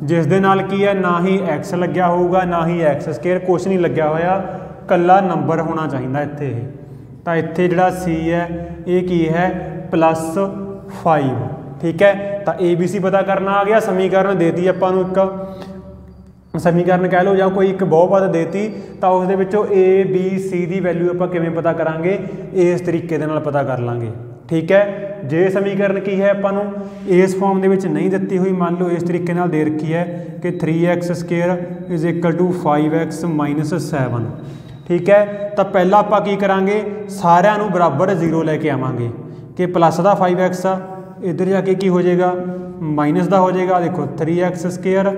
जिस दे नाल की है ना ही x लग्या होगा ना ही x स्केयर, कुछ नहीं लग्या होया, कल्ला नंबर होना चाहिए इत्थे। तो इत्थे जिहड़ा c है ये की है +5, ठीक है। तो ABC पता करना आ गया, समीकरण देती आपां नूं एक समीकरण कह लो या कोई एक बहुपद देती, तो उस दे विचों A B C की वैल्यू आपां किवें पता करांगे, इस तरीके दे नाल पता कर लांगे, ठीक है। जे समीकरण की है आपां नूं इस फॉर्म दे विच नहीं दिती हुई, मान लो इस तरीके नाल दे रखी है कि 3x square is equal to 5x minus 7, ठीक है। तो पहला आपां की करांगे, सारिਆਂ ਨੂੰ बराबर 0 लैके आवांगे कि प्लस का 5x आ, इधर जाके की हो जाएगा माइनस का हो जाएगा, देखो 3x स्केयर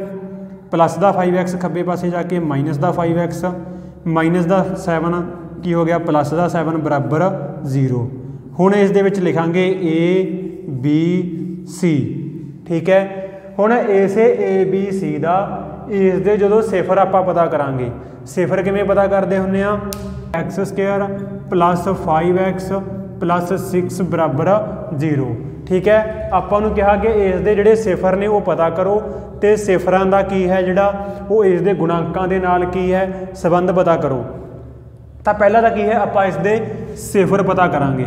प्लस का 5x खब्बे पासे जाके माइनस का 5x माइनस का 7 की हो गया प्लस का 7 बराबर 0। हुण इस दे विच लिखांगे A B C, ठीक है। हुण इसे A B C का इस दे जदों सिफर आपां पता करांगे, सिफर किवें पता करदे हुंदे आ, x square plus 5x plus 6 बराबर 0, ठीक है। आपां नूं कहा कि इस दे जिहड़े सिफर ने वो पता करो, तो सिफरां दा की है जिहड़ा वो इस दे गुणांकां दे नाल की है संबंध पता करो। तो पहला तो की है आपां इस दे सिफर पता करांगे,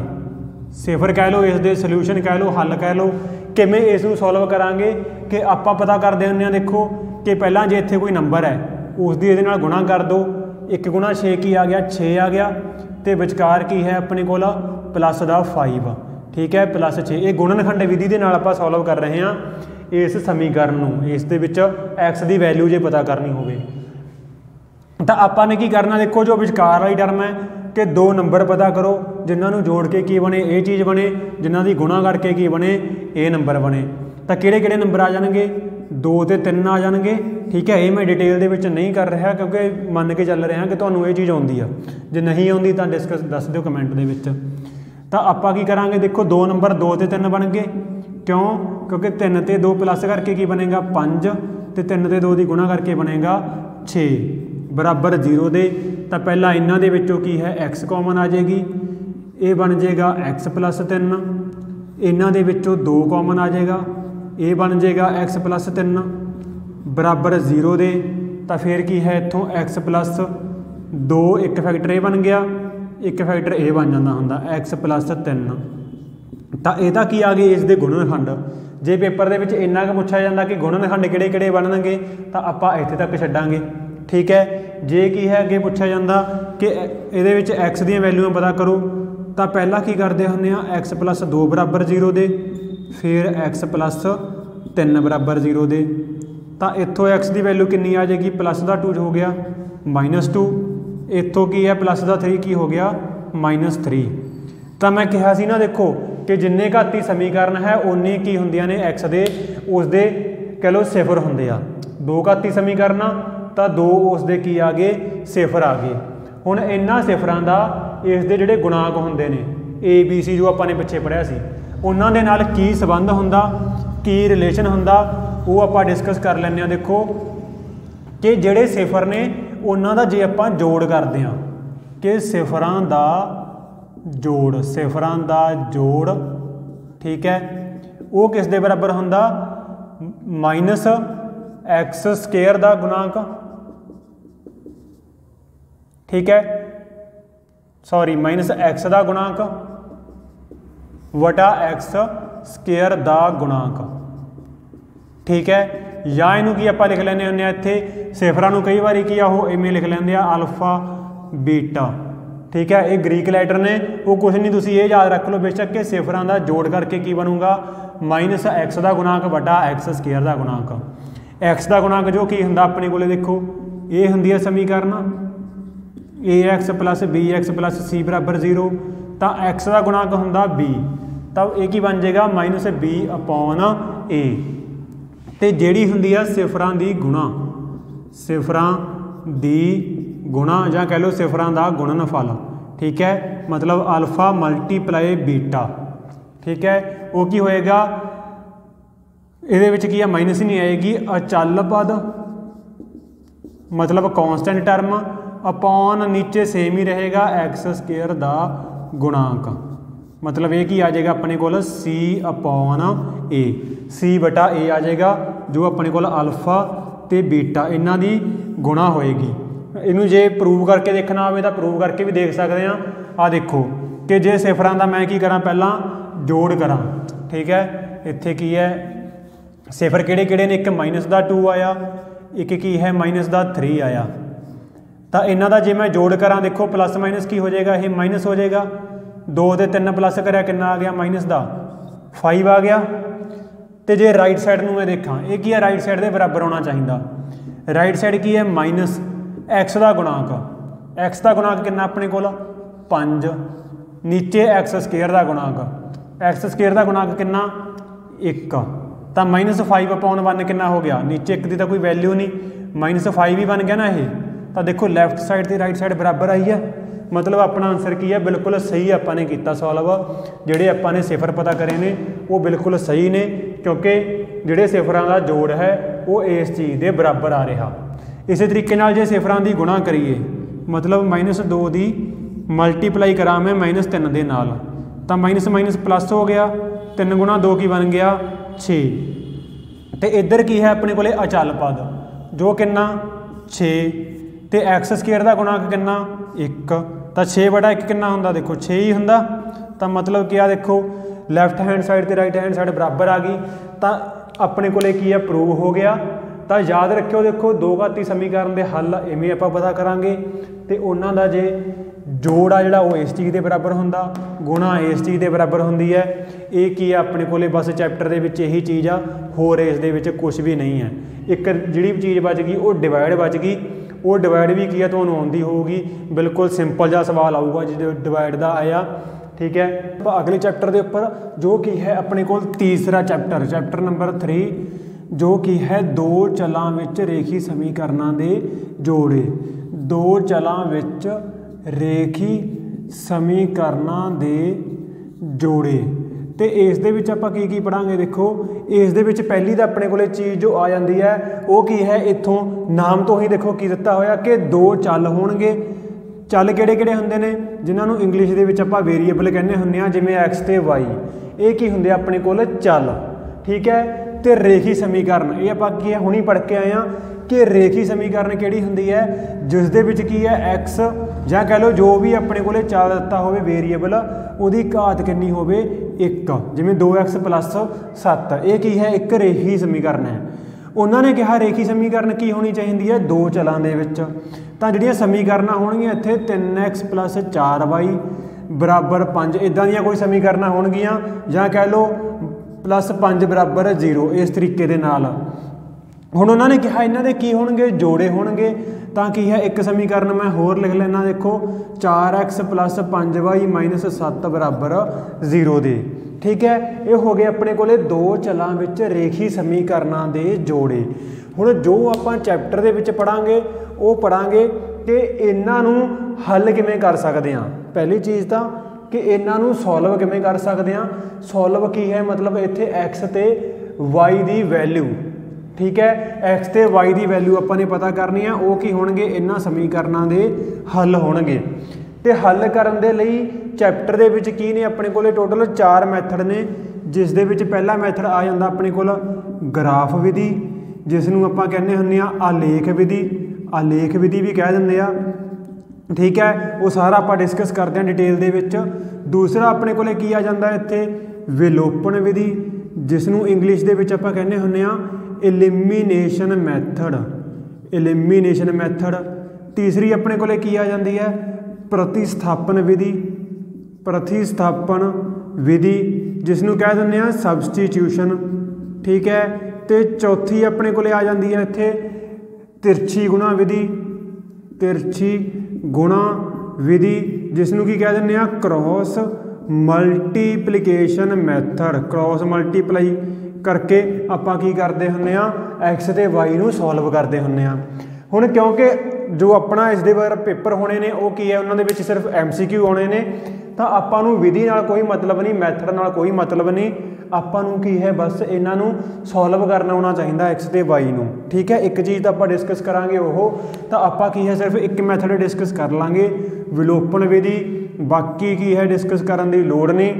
सिफर कह लो, इस दे सल्यूशन कह लो, हल कह लो, किवें इस नूं सॉल्व करांगे कि आपां पता करदे हुंदे आ, देखो कि पहला जे इत्थे कोई नंबर है उसकी इहदे नाल गुणा कर दो, 1 गुणा 6 की आ गया 6 आ गया, तो विचकार की है अपने कोल प्लस का 5, ठीक है, प्लस 6। ये गुणनखंड विधि के नाल आपां सॉल्व कर रहे हैं इस समीकरण नूं, इस दे विच x की वैल्यू जे पता करनी होवे तो आपां ने की करना, देखो जो विचकार वाली टर्म है कि 2 नंबर पता करो जिन्होंने जोड़ के की बने ये चीज़ बने, जिन्हों की गुणा करके की बने ये नंबर बने। तो किहड़े नंबर आ जाएंगे, 2 ते 3 आ जाएंगे, ठीक है। ये मैं डिटेल दे विच नहीं कर रहा क्योंकि मन के चल रहा कि तुहानूं ये चीज़ आउंदी आ, जे नहीं आउंदी तो डिस्कस दस दिओ कमेंट दे विच। तो आपां की करांगे, देखो 2 नंबर 2 ते 3 बन गए, क्यों, क्योंकि 3 ते 2 प्लस करके की बनेगा 5, तो 3 ते 2 की गुणा करके बनेगा 6 बराबर 0 दे। तो पहला इन्हां दे विचों की है x कॉमन आ जाएगी, ये बन जाएगा x प्लस 3, इन्हां दे विचों 2 कॉमन आ जाएगा, ये बन जाएगा x प्लस 3 बराबर 0 दे। तो फिर की है इत्थों x प्लस 2, एक फैक्टर ये बन गया, एक फैक्टर ये बन जाता हुंदा x प्लस 3। तो यह की आ गए इस दे गुणनखंड। जे पेपर दे विच इन्ना क पुछा जाता कि गुणनखंड किहड़े-किहड़े बनणगे तो आपां इत्थे तक छड्डांगे, ठीक है। जे की है अगे पुछा जाता कि इहदे विच x दी वैल्यूआं पता करो, तो पहला की करते हुंदे आ x प्लस 2 बराबर 0 दे, फिर x प्लस 3 बराबर 0 दे। तो इत्थों x की वैल्यू कितनी आ जाएगी, प्लस का 2 हो गया -2, इत्थों की है प्लस का 3 की हो गया -3। तो मैं कहा सी ना, देखो कि जिन्ने घाती समीकरण है उन्नी की होंदियां ने x दे उस दे कह लो सिफर होंदे आ, 2 घाती समीकरण तो 2 उस दे की आ गए सिफर आ गए। हुण इन्हां सिफरां दा इस दे जिहड़े गुणांक होंदे ने ABC जो आपां ने पिछे पढ़िया सी, उन्हां दे नाल की संबंध हुंदा, की रिलेशन हुंदा, वो आपां डिस्कस कर लैंदे आ। देखो कि जिहड़े सिफर ने उन्हां दा जे आपां जोड़ करदे आ कि सिफरां दा जोड़, ठीक है, वो किस दे बराबर हुंदा, -x स्केयर का गुणांक, ठीक है, सॉरी -x का गुणांक वटा x स्केयर का गुणांक, ठीक है। या इनू की आप लिख लें इत्थे सिफरां नूं कई बार की वो इवें लिख लेंदे आ अल्फा बीटा, ठीक है। ये ग्रीक लैटर ने, वो कुछ नहीं, तुसीं ये याद रख लो बेशक कि सिफरां का जोड़ करके की बनूगा -x का गुणांक वटा x स्केयर का गुणांक। x का गुणांक जो की हुंदा अपने कोले, देखो ये हुंदी है समीकरण ax plus bx plus c बराबर 0, ਤਾਂ x ਦਾ ਗੁਣਾਂਕ ਹੁੰਦਾ b, ਤਾਂ ਇਹ ਕੀ ਬਣ ਜਾਏਗਾ -b/a। ਤੇ ਜਿਹੜੀ ਹੁੰਦੀ ਆ ਸਿਫਰਾਂ ਦੀ ਗੁਣਾ, ਸਿਫਰਾਂ ਦੀ ਗੁਣਾ ਜਾਂ कह लो सिफरां दा गुणनफल, ठीक है, मतलब अल्फा मल्टीप्लाई बीटा, ठीक है, वो की होएगा, ये की है माइनस नहीं आएगी, अचल पद मतलब कॉन्स्टेंट टर्म अपॉन नीचे सेम ही रहेगा x² का गुणांक, मतलब ये की आ जाएगा अपने को c/a, c/a आ जाएगा जो अपने को अल्फा ते बीटा इन्हां दी गुणा होएगी। इनू जे प्रूव करके देखना हो तो प्रूव करके भी देख सकते हैं। आ देखो कि जे सिफरां दा मैं की करा पहला जोड़ करा, ठीक है, इत्थे की है सिफर किहड़े किहड़े ने, एक -2 आया, एक की है -3 आया, तो इन्हां दा जे मैं जोड़ करा देखो प्लस माइनस की हो जाएगा, ये माइनस हो जाएगा, 2 ते 3 प्लस करा कितना आ गया -5 आ गया। तो जे राइट साइड में मैं देखा ये की है राइट साइड के बराबर होना चाहिए, राइट साइड की है माइनस x का गुणांक, x का गुणांक कितना अपने को 5, नीचे x² का गुणांक, x² का गुणांक कितना 1, तो -5/1 कितना हो गया, नीचे 1 की तो कोई वैल्यू नहीं, -5 ही बन गया ना ये, तो देखो लैफ्ट साइड तो राइट साइड बराबर आई है, मतलब अपना आंसर की है बिल्कुल सही आपाने किया सॉल्व, जिहड़े आपाने सिफर पता करे ने वो बिल्कुल सही ने, क्योंकि जिहड़े सिफरां दा जोड़ है वो इस चीज़ के बराबर आ रहा। इस तरीके नाल जे सिफरां दी गुणा करिए, मतलब -2 की मल्टीप्लाई करा मैं -3 दे नाल, तो माइनस माइनस प्लस हो गया, 3 × 2 की बन गया 6, तो इधर की है अपने को अचल पद जो कितना 6, तो x² का गुणांक कितना 1, तो 6/1 कितना होंदा, देखो 6 ही होंदा, तो मतलब क्या देखो लैफ्ट हैंड साइड तो राइट हैंड साइड बराबर आ गई, तो अपने को की है प्रूव हो गया। तो याद रखियो देखो दो घाती समीकरण के हल इवें आप पता करांगे, तो उन्हों का जे जोड़ आ जिहड़ा वो इस चीज़ के बराबर होंदा, गुणा इस चीज़ के बराबर होंदी है, ये की है अपने को बस चैप्टर के विच यही चीज़ आ, होर इस दे विच कुछ भी नहीं है। एक जिहड़ी चीज़ बच गई वो डिवाइड बच गई, वो डिवाइड भी की है तुहानूं आउंदी होगी, बिल्कुल सिंपल जिहा सवाल आऊगा जो डिवाइड का आया, ठीक है। अगले चैप्टर के उपर जो कि है अपने को तीसरा चैप्टर नंबर 3 जो कि है दो चलों विच रेखी समीकरणों के जोड़े, दो चलों विच रेखी समीकरणों के जोड़े, तो इस दे विच आपां की पढ़ांगे, देखो इस दे विच पहली तो अपने को चीज़ जो आ जाती है वो की है, इत्थों नाम तो ही देखो की दिता होया कि दो चल होणगे, चल किहड़े-किहड़े हुंदे ने जिन्हां नूं इंग्लिश दे विच आपां वेरीएबल कहने हुंदे आ, जिवें एक्स ते वाई, ये की हुंदे अपने को चल, ठीक है। तो रेखी समीकरण ये आपां की है हुणी पढ़ के आए हैं कि रेखी समीकरण किहड़ी हुंदी है, जिस दे विच की है एक्स जां कह लो जो भी अपने को चल दिता होवे वेरीएबल उहदी घात कितनी होवे 1, जिवें 2x + 7, ये की है एक रेखी समीकरण है। उन्होंने कहा रेखी समीकरण की होनी चाहिए है दो चलों के विच, तो जिहड़ियां समीकरण होणगियां इत्थे 3x + 4y = 5, इदां दियां कोई समीकरण होणगियां, जां कह लो +5 = 0, इस तरीके दे नाल। हुण उन्होंने कहा इन्हां दे की होणगे जोड़े होणगे, तां की है एक समीकरण मैं होर लिख लेना, देखो 4x + 5y - 7 = 0 दे, ठीक है। ये हो गए अपने को दो चलों विच रेखी समीकरणों के जोड़े। हुण जो आपां चैप्टर दे विच पढ़ांगे वो पढ़ांगे कि इन्हां नूं हल किवें कर सकदे हां। पहली चीज़ तो कि इन्हां नूं सॉल्व किवें कर सकदे हां, सॉल्व की है मतलब इत्थे एक्स ते वाई दी वैल्यू, ठीक है, एक्स ते वाई दी वैल्यू आपां ने पता करनी है, वो की होणगे इन्हां समीकरणों के हल होणगे। तो हल करन दे लई चैप्टर दे विच की ने अपने को टोटल 4 मैथड ने, जिस दे विच पहला मैथड आ जांदा अपने को ग्राफ विधि, जिसनूं आपां कहने हुंदे आ आलेख विधि, आलेख विधि भी कह दिंदे आ, ठीक है। वो सारा आपां डिस्कस करते हैं डिटेल दे विच। दूसरा अपने को की आ जांदा इत्थे विलोपन विधि, जिसनूं इंग्लिश दे विच आपां कहने हुंदे आ एलिमीनेशन मैथड, एलिमीनेशन मैथड। तीसरी अपने को की आ जाती है प्रतिस्थापन विधि, प्रतिस्थापन विधि जिसनों कह देंगे हैं सबस्टिट्यूशन, ठीक है। तो चौथी अपने को आ जाती है इत्थे तिरछी गुणा विधि, तिरछी गुणा विधि जिस नूं की कह दिंदे आ cross multiplication method. Cross multiply करके आपां की करते हुंदे आ एक्स ते वाई नूं सॉल्व करते हुंदे आ। हुण क्योंकि जो अपना इस दे बारे पेपर होने ने वो की है उन्हां दे विच सिर्फ MCQ आने ने, तां आपां नूं विधि नाल कोई मतलब नहीं, मैथड नाल कोई मतलब नहीं, आपां नूं की है बस इन्हां नूं सॉल्व करना आउणा चाहीदा एक्स ते वाई नूं। ठीक है, एक चीज़ तो आपां डिस्कस करांगे वो तो आपां की है सिर्फ एक मैथड डिस्कस कर लांगे विलोपन विधि, बाकी की है डिस्कस करन दी लोड़ नहीं।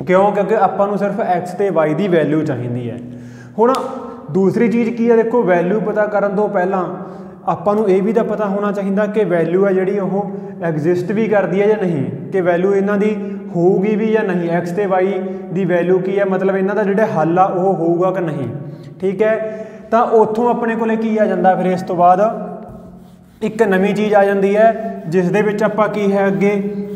क्यों? क्योंकि आपां नूं सिर्फ एक्स ते वाई दी वैल्यू चाहिदी है। हुण दूसरी चीज़ की है, देखो वैल्यू पता करन तो पहलां आपां नूं ये भी तो पता होना चाहिए कि वैल्यू है जिहड़ी ओह एग्जिस्ट भी करती है या नहीं, कि वैल्यू इन्हां दी होगी भी या नहीं, एक्स ते वाई दी वैल्यू की है, मतलब इन्हां दा जिहड़ा हल आ वो होऊगा कि नहीं। ठीक है, तो उत्थों अपने कोले की आ जांदा, फिर इस तो बाद एक नवीं चीज़ आ जाती है जिस दे विच आपां की है अगे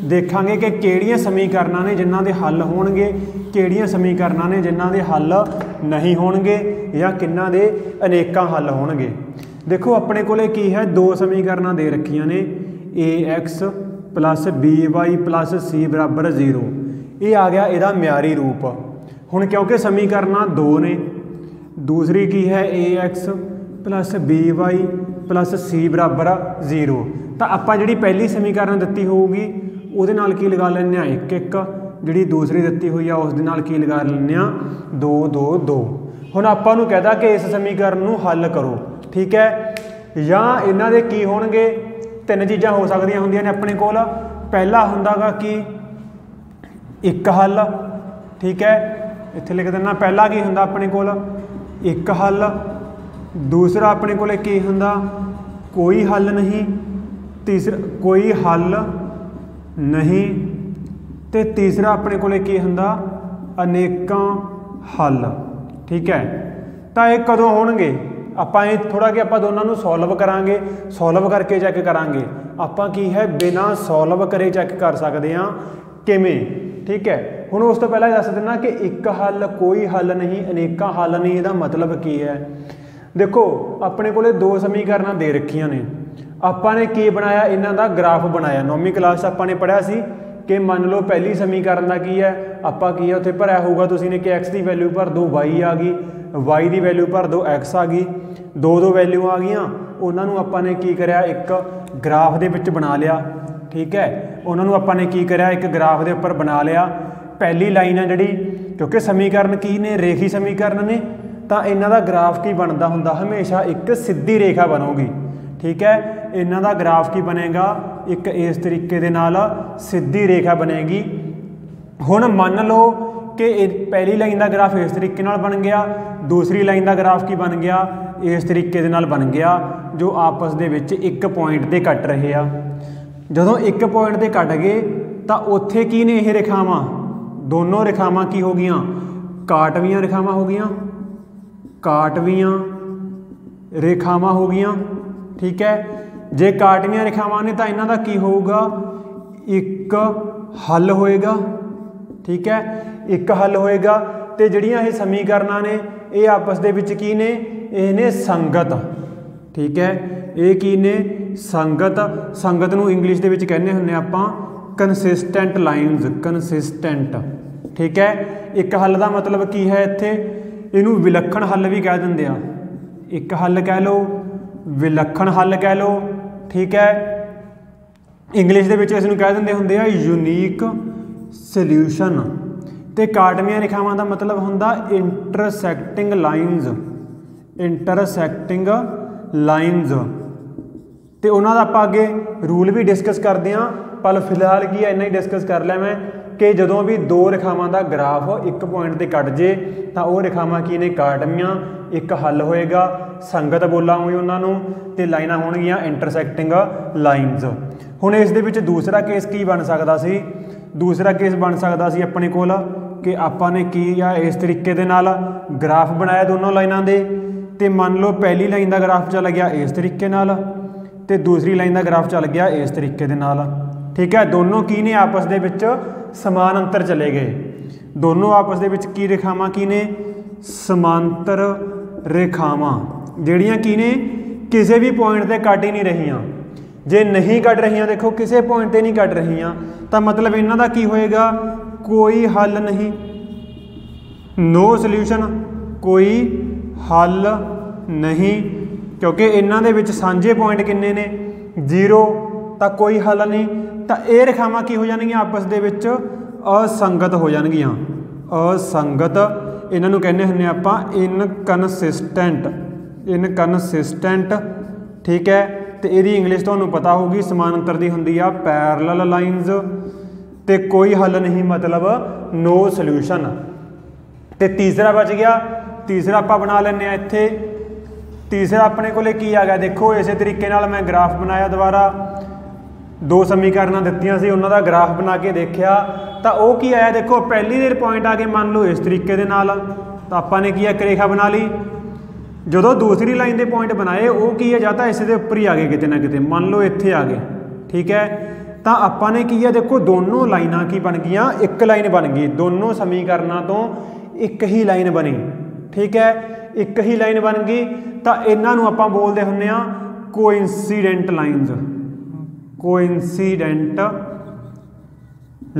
देखांगे कि किहड़ियां समीकरणां ने जिन्हां दे हल होणगे, किहड़ियां समीकरणां ने जिन्हां दे हल नहीं होणगे, या किन्हां दे अनेकां हल होणगे। देखो अपने कोले की है दो समीकरणां दे रखियां ने AX plus BY plus C बराबर 0, ये आ गया इहदा म्यारी रूप। हुण क्योंकि समीकरणां दो ने, दूसरी की है AX plus BY plus C बराबर 0, तो आपां जिहड़ी पहली समीकरण दित्ती होऊगी उहदे नाल की लगा लैंदे आ 1 1, जिहड़ी दूसरी दित्ती हुई आ उस दे नाल की लगा लैंदे आ 2 2 2। हुण आपां नूं कहदा कि इस समीकरण नूं हल करो। ठीक है, या इन्हां दे की होणगे, तीन चीज़ां हो सकदियां हुंदियां ने अपने कोल। पहला हुंदा गा कि एक हल, ठीक है, इत्थे लिख देना, पहला की हुंदा अपने कोल एक हल, दूसरा अपने कोले की हुंदा कोई हल नहीं, तीसरा कोई हल नहीं, ते तीसरा अपने कोले की हुंदा अनेकां हल। ठीक है, तो ये कदों होणगे, आपां ये थोड़ा कि आपां दोनों नूं सॉल्व करांगे, सॉल्व करके चैक करांगे। आपां की है बिना सॉल्व करे चैक कर सकते हैं किवें। ठीक है, हुण उस तो पहला दस देना कि एक हल, कोई हल नहीं, अनेकां हल नहीं, इहदा मतलब की है। देखो अपने कोले दो समीकरणां दे रखियां ने, आपां ने की बनाया, इन्हां दा ग्राफ बनाया। 9वीं क्लास आपां ने पढ़िया सी कि मान लो पहली समीकरण का की है, आपां की है उत्थे भरिया होऊगा तुसीं ने कि एक्स की वैल्यू भर दो वाई आ गई, वाई की वैल्यू भर दो एक्स आ गई, दो दो वैल्यू आ गई, उन्होंने आपां ने की करिया एक ग्राफ दे विच बना लिया। ठीक है, उन्होंने आपां ने की करिया एक ग्राफ के उपर बना लिया। पहली लाइन है जिहड़ी, क्योंकि समीकरण की ने रेखी समीकरण ने, तो इन्हां दा ग्राफ की बनता हुंदा हमेशा एक सीधी रेखा बनूगी। ठीक है, इन्हां दा ग्राफ की बनेगा एक इस तरीके दे नाल सीधी रेखा बनेगी। हुण मान लो कि पहली लाइन का ग्राफ इस तरीके नाल बन गया, दूसरी लाइन का ग्राफ की बन गया इस तरीके दे नाल बन गया, जो आपस दे विच एक पॉइंट ते कट रहे आ। जदों एक पॉइंट ते कट गए तो उत्थे की ने ये रेखावां, दोनों रेखावां की हो गईयां, काटवीआं रेखावां हो गईयां, काटवीआं रेखावां हो गईयां। ठीक है, जे काटवीआं रेखावां ने तो इन्हां दा की होऊगा, एक हल होएगा। ठीक है, एक हल होएगा, तो जिहड़ियां ये समीकरणां ने ये आपस दे विच की ने, ये ने संगत। ठीक है, ये की ने संगत। संगत नूं इंग्लिश दे विच कहने हुन्ने आपां कंसिस्टेंट लाइनस, कंसिस्टेंट। ठीक है, एक हल का मतलब की है, इत्थे इनू विलक्षण हल भी कह दिंदे आ, एक हल कह लो, विलक्षण हल कह लो। ठीक है, इंग्लिश दे विच इसनूं कह दिंदे हुंदे आ यूनीक सल्यूशन। तो काटवीआं रेखावां का मतलब हुंदा इंटरसैक्टिंग लाइनस, इंटरसैक्टिंग लाइनस। तो उन्होंने आपां अगे रूल भी डिस्कस करते हैं, पर फिलहाल की है इन्ना ही डिस्कस कर लिया मैं कि जदों भी दो रेखावां का ग्राफ एक पॉइंट ते कट जे तो वह रेखावां की ने काटवीआं, एक हल होएगा, संगत बोलांगे उन्होंने, तो लाइनां होणगियां इंटरसैक्टिंग लाइनस। हुण इस दे विच दूसरा केस की बन सकदा सी, दूसरा केस बन सकदा सी अपने कोल कि आपां ने की आ इस तरीके दे नाल ग्राफ बनाया दोनों लाइनां दे, ते मान लो पहली लाइन का ग्राफ चल गया इस तरीके नाल, ते दूसरी लाइन का ग्राफ चल गया इस तरीके दे नाल। ठीक है, दोनों की ने आपस दे विच समान अंतर चले गए, दोनों आपस दे विच की रेखावां की ने, समांतर रेखावां, जिहड़ियां की ने किसी भी पॉइंट ते कट ही नहीं रहियां। जे नहीं कट रही देखो किसी पॉइंट पर नहीं कट रही तो मतलब इन्हों का की होएगा, कोई हल नहीं, नो सल्यूशन, कोई हल नहीं, क्योंकि इन्हों के सांझे पॉइंट किन्ने ने 0, तो कोई हल नहीं। तो ये रेखावां की हो जाएगियां आपस दे विच असंगत हो जाएगियां, असंगत, इन्हों कहने हुन्ने आपां इनकनसिस्टेंट, इनकनसिस्टेंट, ठीक है। तो यदी इंग्लिश तुहानूं पता होगी, समानांतर दी हुंदी आ पैरलल लाइनस, तो कोई हल नहीं मतलब नो सल्यूशन। तो तीसरा बच गया, तीसरा आप बना लें इत्थे, तीसरा अपने को की आ गया, देखो इस तरीके नाल मैं ग्राफ बनाया, दोबारा 2 समीकरण दित्तियां सी, उन्हां दा ग्राफ बना के देखिया तो वह की आया, देखो पहली देर पॉइंट आ गए मान लो इस तरीके दे नाल, तो आपां ने की एक रेखा बना ली। जो दूसरी लाइन के पॉइंट बनाए वो की है, जाता इस दे उपर ही आ गए किते ना किते, मान लो इत्थे आ गए, ठीक है। तो आपां ने की है, देखो दोनों लाइनां की बन गई, एक लाइन बन गई, दोनों समीकरणों तो एक ही लाइन बनी, ठीक है, एक ही लाइन बन गई। तो इन्हों आपां बोलते हुन्ने आ कोइंसीडेंट लाइनस, कोइंसीडेंट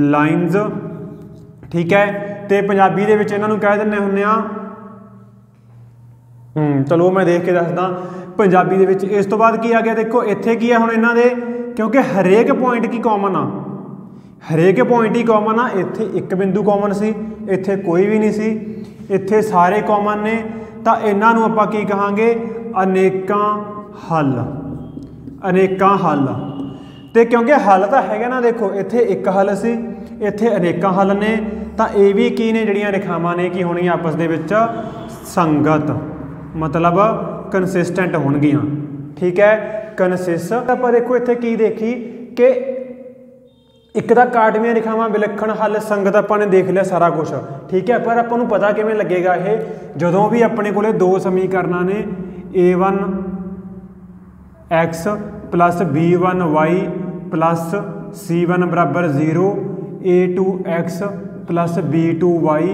लाइनस, ठीक है। तो पंजाबी दे विच इन्हों कह दिंदे हुन्ने आ, चलो मैं देख के दसदा पंजाबी दे विच। इस तो बाद की आ गया, देखो इत्थे की है हुण इन्हां दे, क्योंकि हरेक पॉइंट की कॉमन आ, हरेक पॉइंट ही कॉमन आ, इत्थे एक बिंदु कॉमन सी, इत्थे कोई भी नहीं सी, इत्थे सारे कॉमन ने, तो इन्हों आपां की कहांगे अनेकां हल, अनेकां हल। तो क्योंकि हल तो है ना, देखो इत्थे एक हल सी, इत्थे अनेकां हल ने, तो ये भी की ने जिहड़ियां रेखावां ने की होणगियां आपस दे विच संगत, मतलब कंसिस्टेंट होणगियां, ठीक है, कंसिस्टेंट। आपां देखो इत्थे की देखी कि एक तो काटवियां रेखावां विलक्षण हल संगत आपां ने देख लिया सारा कुछ, ठीक है। पर आपां नूं पता किवें लगेगा ये, जदों भी अपने कोले 2 समीकरण ने a1 x plus b1 y plus c1 बराबर 0, a2 x plus b2 y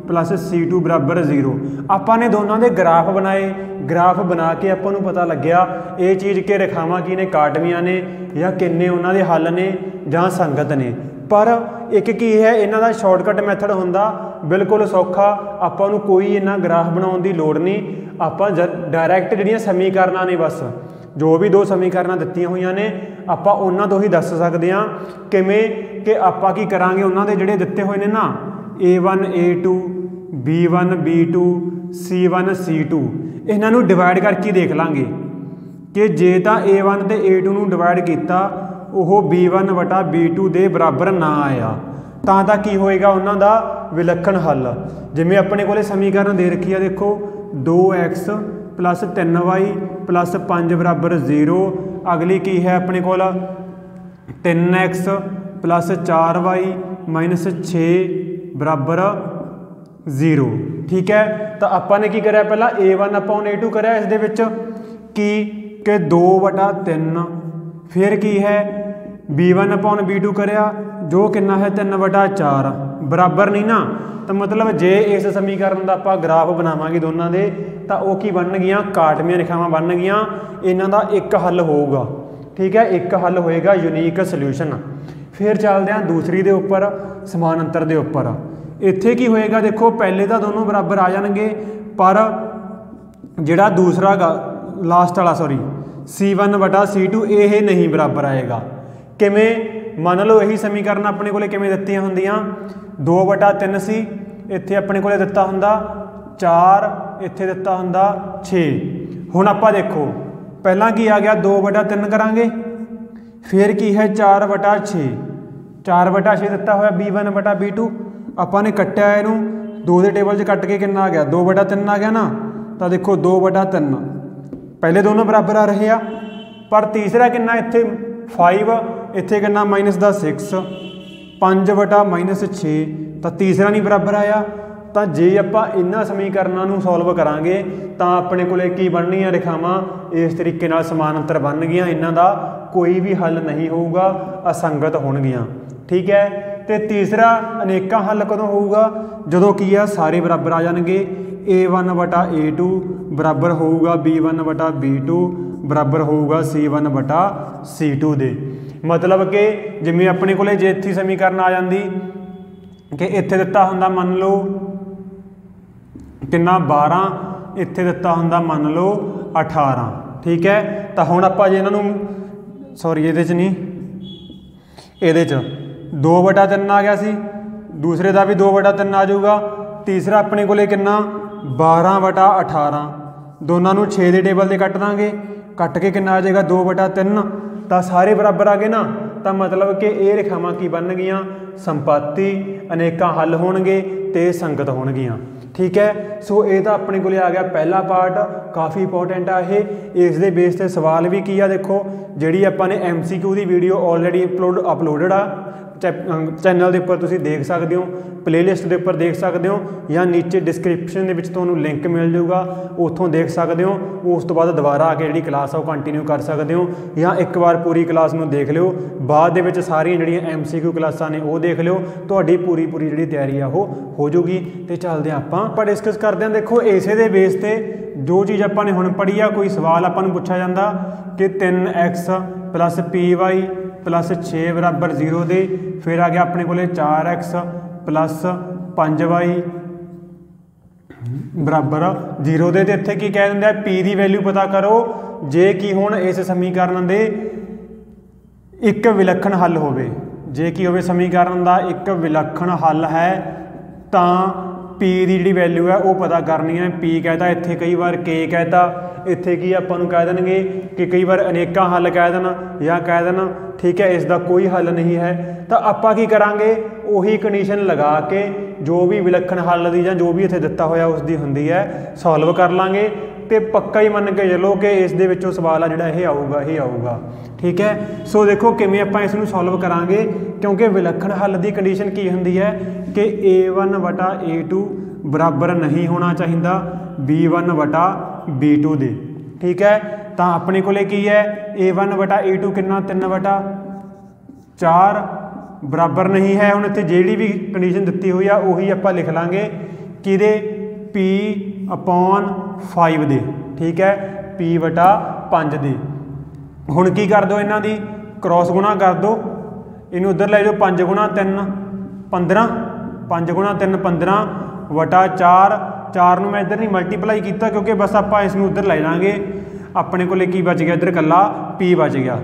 plus c2 बराबर 0, आपां ने दोनों के ग्राफ बनाए, ग्राफ बना के आपां नूं पता लग्या ये चीज़ कि रेखावां की ने काटवियां ने या किन्ने उन्हां दे हल ने जां संगत ने। पर एक की है, इन्हां दा शॉर्टकट मैथड हुंदा बिल्कुल सौखा, आपां नूं कोई इन्ना ग्राफ बनाउण दी लोड़ नहीं, आपां डायरैक्ट जिहड़ियां समीकरणां ने बस जो भी 2 समीकरण दित्तियां होईयां ने आपां उन्हां तो ही दस सकदे हां किवें कि आपां की करांगे, उन्हां दे जिहड़े दित्ते होए ने ना a1 a2 b1 b2 c1 c2 इन्हां नूं डिवाइड करके देख लांगे कि जे तां a1 ते a2 नूं डिवाइड कीता ਉਹ b1 ਵਟਾ b2 ਦੇ ਬਰਾਬਰ ਨਾ ਆਇਆ ਤਾਂ ਕੀ ਹੋਏਗਾ ਉਹਨਾਂ ਦਾ ਵਿਲੱਖਣ ਹੱਲ। ਜਿਵੇਂ ਆਪਣੇ ਕੋਲੇ ਸਮੀਕਰਨ ਦੇ ਰੱਖੀ ਆ, ਦੇਖੋ 2x + 3y + 5 बराबर 0। अगली की है अपने को 3x + 4y - 6 बराबर 0। ठीक है, तो आपने की करा पहला a1 अपॉन a2 करा इस दे विच कि 2/3, फिर की है b1 अपॉन b2 करा जो कितना है 3/4 बराबर नहीं ना। तो मतलब जे इस समीकरण का आप ग्राफ बनावांगे दोनों के तो वह की बन गई काटवियां रेखावां बन गई, इन्हां दा एक हल होगा। ठीक है, एक हल होएगा यूनीक सल्यूशन। फिर चलते हैं दूसरी के उपर समानांतर के उपर। इत्थे की होएगा, देखो पहले तो दोनों बराबर आ जाएंगे पर जिहड़ा दूसरा लास्ट वाला C1/C2 ये नहीं बराबर आएगा। किवें मान लो यही समीकरण अपने को किवें दित्तियां हुंदियां 2/3 सी, इत्थे अपने को दिता हुंदा 4, इत्थे दिता हुंदा 6। हुण आपां देखो पहला की आ गया 2/3 करांगे, फिर की है 4/6, 4/6 दिता होया b1/b2। आपां ने कट्टिया इहनूं 2 के टेबल च कट के कितना आ गया 2/3 आ गया ना। तो देखो 2/3 पहले दोनों बराबर आ रहे हैं, पर तीसरा कितना इत्थे 5, इत्थे कितना -6, 5/-6, तो तीसरा नहीं बराबर आया। तो जे आपां इन्हां समीकरणों नूं सॉल्व करांगे तो अपने कोले की बननियां रेखावां इस तरीके नाल समानांतर बन गईयां, इन्हां दा कोई भी हल नहीं होऊगा, असंगत होणगियां। ठीक है, तो तीसरा अनेकां हल कदों होऊगा जदों की है सारे बराबर आ जाणगे। a1/a2 बराबर होऊगा b1/b2 बराबर होगा C1 बटा C2 दे। मतलब कि जिमें अपने को जे इत्थे समीकरण आ जाती कि इत्थे दिता हुंदा मान लो कितना 12, इत्थे दिता हुंदा मान लो 18, ठीक है। तो हुण आपां जे इन्हां नूं सॉरी ये नहीं ये 2 बटा 3 आ गया सी, दूसरे का भी 2 बटा 3 आ जाऊगा, तीसरा अपने को कितना 12 बटा 18, दोनों 6 के टेबल से कट देंगे, कट के कितना आ जाएगा 2 बटा 3, तो सारे बराबर आ गए ना। तो मतलब कि ये रेखावां की बन गई संपाती, अनेका हल होणगे ते संगत होणगियां, ठीक है। सो ये तो अपने को आ गया पहला पार्ट, काफ़ी इंपोर्टेंट है ये। इस दे बेस ते सवाल भी की आ, देखो जी अपने MCQ की वीडियो ऑलरेडी अपलोडेड आ चैनल के उपर, तुसीं देख सकते हो, प्लेलिस्ट के उपर देख सकते हो, या नीचे डिस्क्रिप्शन के तुहानूं लिंक मिल जाऊगा, उत्थों देख सकते हो। उस तो बाद दोबारा आके जी क्लास कंटिन्यू कर सकते हो, या एक बार पूरी क्लास में देख लियो, बाद दे सारिया जी MCQ क्लासां ने वो देख लियो, तुहाडी पूरी जी तैयारी आ वो हो जूगी। तो चलते आपां डिस्कस करते हैं। देखो इसे दे बेस ते जो चीज़ आपां ने हुण पढ़ी आ, कोई सवाल आपां नूं पुछा जांदा कि 3x प्लस PY प्लस 6 बराबर 0 दे, फिर आ गया अपने को 4x प्लस 5y बराबर 0 दे, ते इत्थे की कह दिंदे P की वैल्यू पता करो जे कि हुण इस समीकरण दे एक विलक्षण हल होवे, जे कि होवे समीकरण का एक विलक्षण हल है तो P की जी वैल्यू है वो पता करनी है। P कहता इत्थे कई बार K कहता, इत्थे की आपां नूं कह देंगे कि कई बार अनेका हल कह देना या कह देना, ठीक है, इसका कोई हल नहीं है। तो आपां की करांगे उही कंडीशन लगा के जो भी विलक्षण हल की या जो भी इत्थे दिता होया उसकी हुंदी है सॉल्व कर लांगे, तो पक्का ही मन के चलो कि इस दे विचों सवाल आ जिहड़ा ये आऊगा ही आऊगा, ठीक है। सो देखो किवें आपां इसनूं सॉल्व करांगे, क्योंकि विलक्षण हल की कंडीशन की हुंदी है कि A1 बटा A2 बराबर नहीं होना चाहिए B1 बटा B2 दे, ठीक है। तो अपने को की है A1 बटा A2 कितना 3 बटा 4 बराबर नहीं है। हुण इत्थे जिहड़ी भी कंडीशन दित्ती हुई आ उही आपां लिख लांगे किहदे P/5 दे, ठीक है, P बटा 5 दे। हुण की कर दो इन्हां दी क्रॉस गुणा कर दो, इनू उधर लै जाओ 5 गुणा 3 15, 5 गुणा 3 15 बटा 4, 4 नूं मैं इधर नहीं मल्टीप्लाई किया क्योंकि बस आपां इसनूं उधर लै जांगे, अपने को की बच गया इधर कल्ला P बच गया।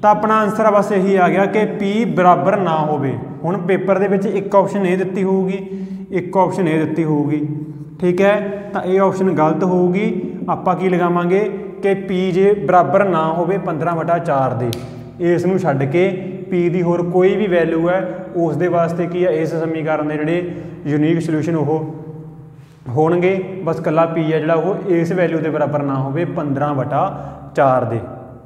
तो अपना आंसर बस यही आ गया कि P बराबर ना होवे। हुण पेपर दे विच एक ऑप्शन ये दित्ती होगी, एक ऑप्शन ये दित्ती होगी, ठीक है। तो ये ऑप्शन गलत होगी, आपां की लगावांगे कि P जे बराबर ना होवे 15 बटा 4 दे, इसनूं छड्ड के P की होर कोई भी वैल्यू है उस दे वास्ते की है इस समीकरण के जिहड़े यूनीक सोल्यूशन वो होणगे, बस कल्ला P है जिहड़ा वो इस वैल्यू के बराबर ना होवे 15 बटा 4 दे,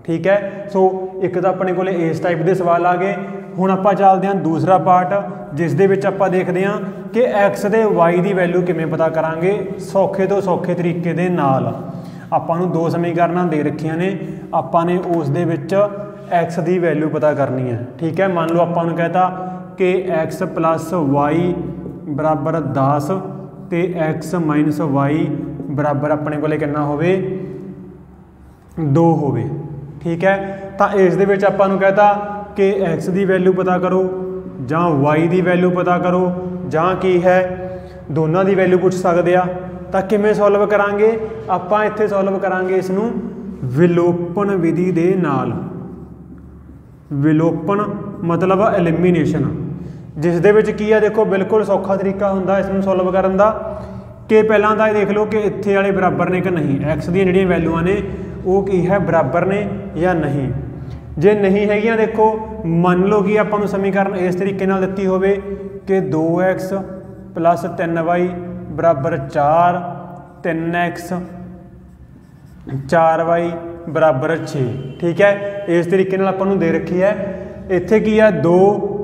ठीक है। सो एक तो अपने को इस टाइप के सवाल आ गए। हुण आपां चलदे हां दूसरा पार्ट, जिस दे विच आपां देखदे हां कि एक्स ते वाई की वैल्यू किवें पता करांगे सौखे तो सौखे तरीके दे नाल। आपां नूं 2 समीकरण दे रखियां ने, आपां ने उस दे विच एक्स की वैल्यू पता करनी है, ठीक है। मान लो आपां नूं कहता कि एक्स प्लस वाई बराबर 10 तो एक्स माइनस वाई बराबर अपने को कितना होवे 2 होवे, ठीक है। तो इस दे विच आपां नूं कहता कि एक्स की वैल्यू पता करो जां वाई की वैल्यू पता करो जां की है दोनों की वैल्यू पूछ सकते आ। तो किवें सॉल्व करांगे, आपां इत्थे सॉल्व करांगे इसनूं विलोपन विधि दे नाल। विलोपन मतलब एलिमीनेशन, जिस दे विच की है देखो बिल्कुल सौखा तरीका हुंदा इसनूं सॉल्व करन दा कि पहलां तां देख लो कि इत्थे वाले बराबर ने कि नहीं, एक्स दी जिहड़ियां वैल्यूआं ने वो की है बराबर ने या नहीं। जे नहीं हैगियां देखो मान लो कि आपां नूं समीकरण इस तरीके नाल दित्ती होवे कि 2x प्लस 3y बराबर 4, 3x 4y बराबर 6, ठीक है। इस तरीके नाल आपां नूं दे रखी है, इत्थे की है 2,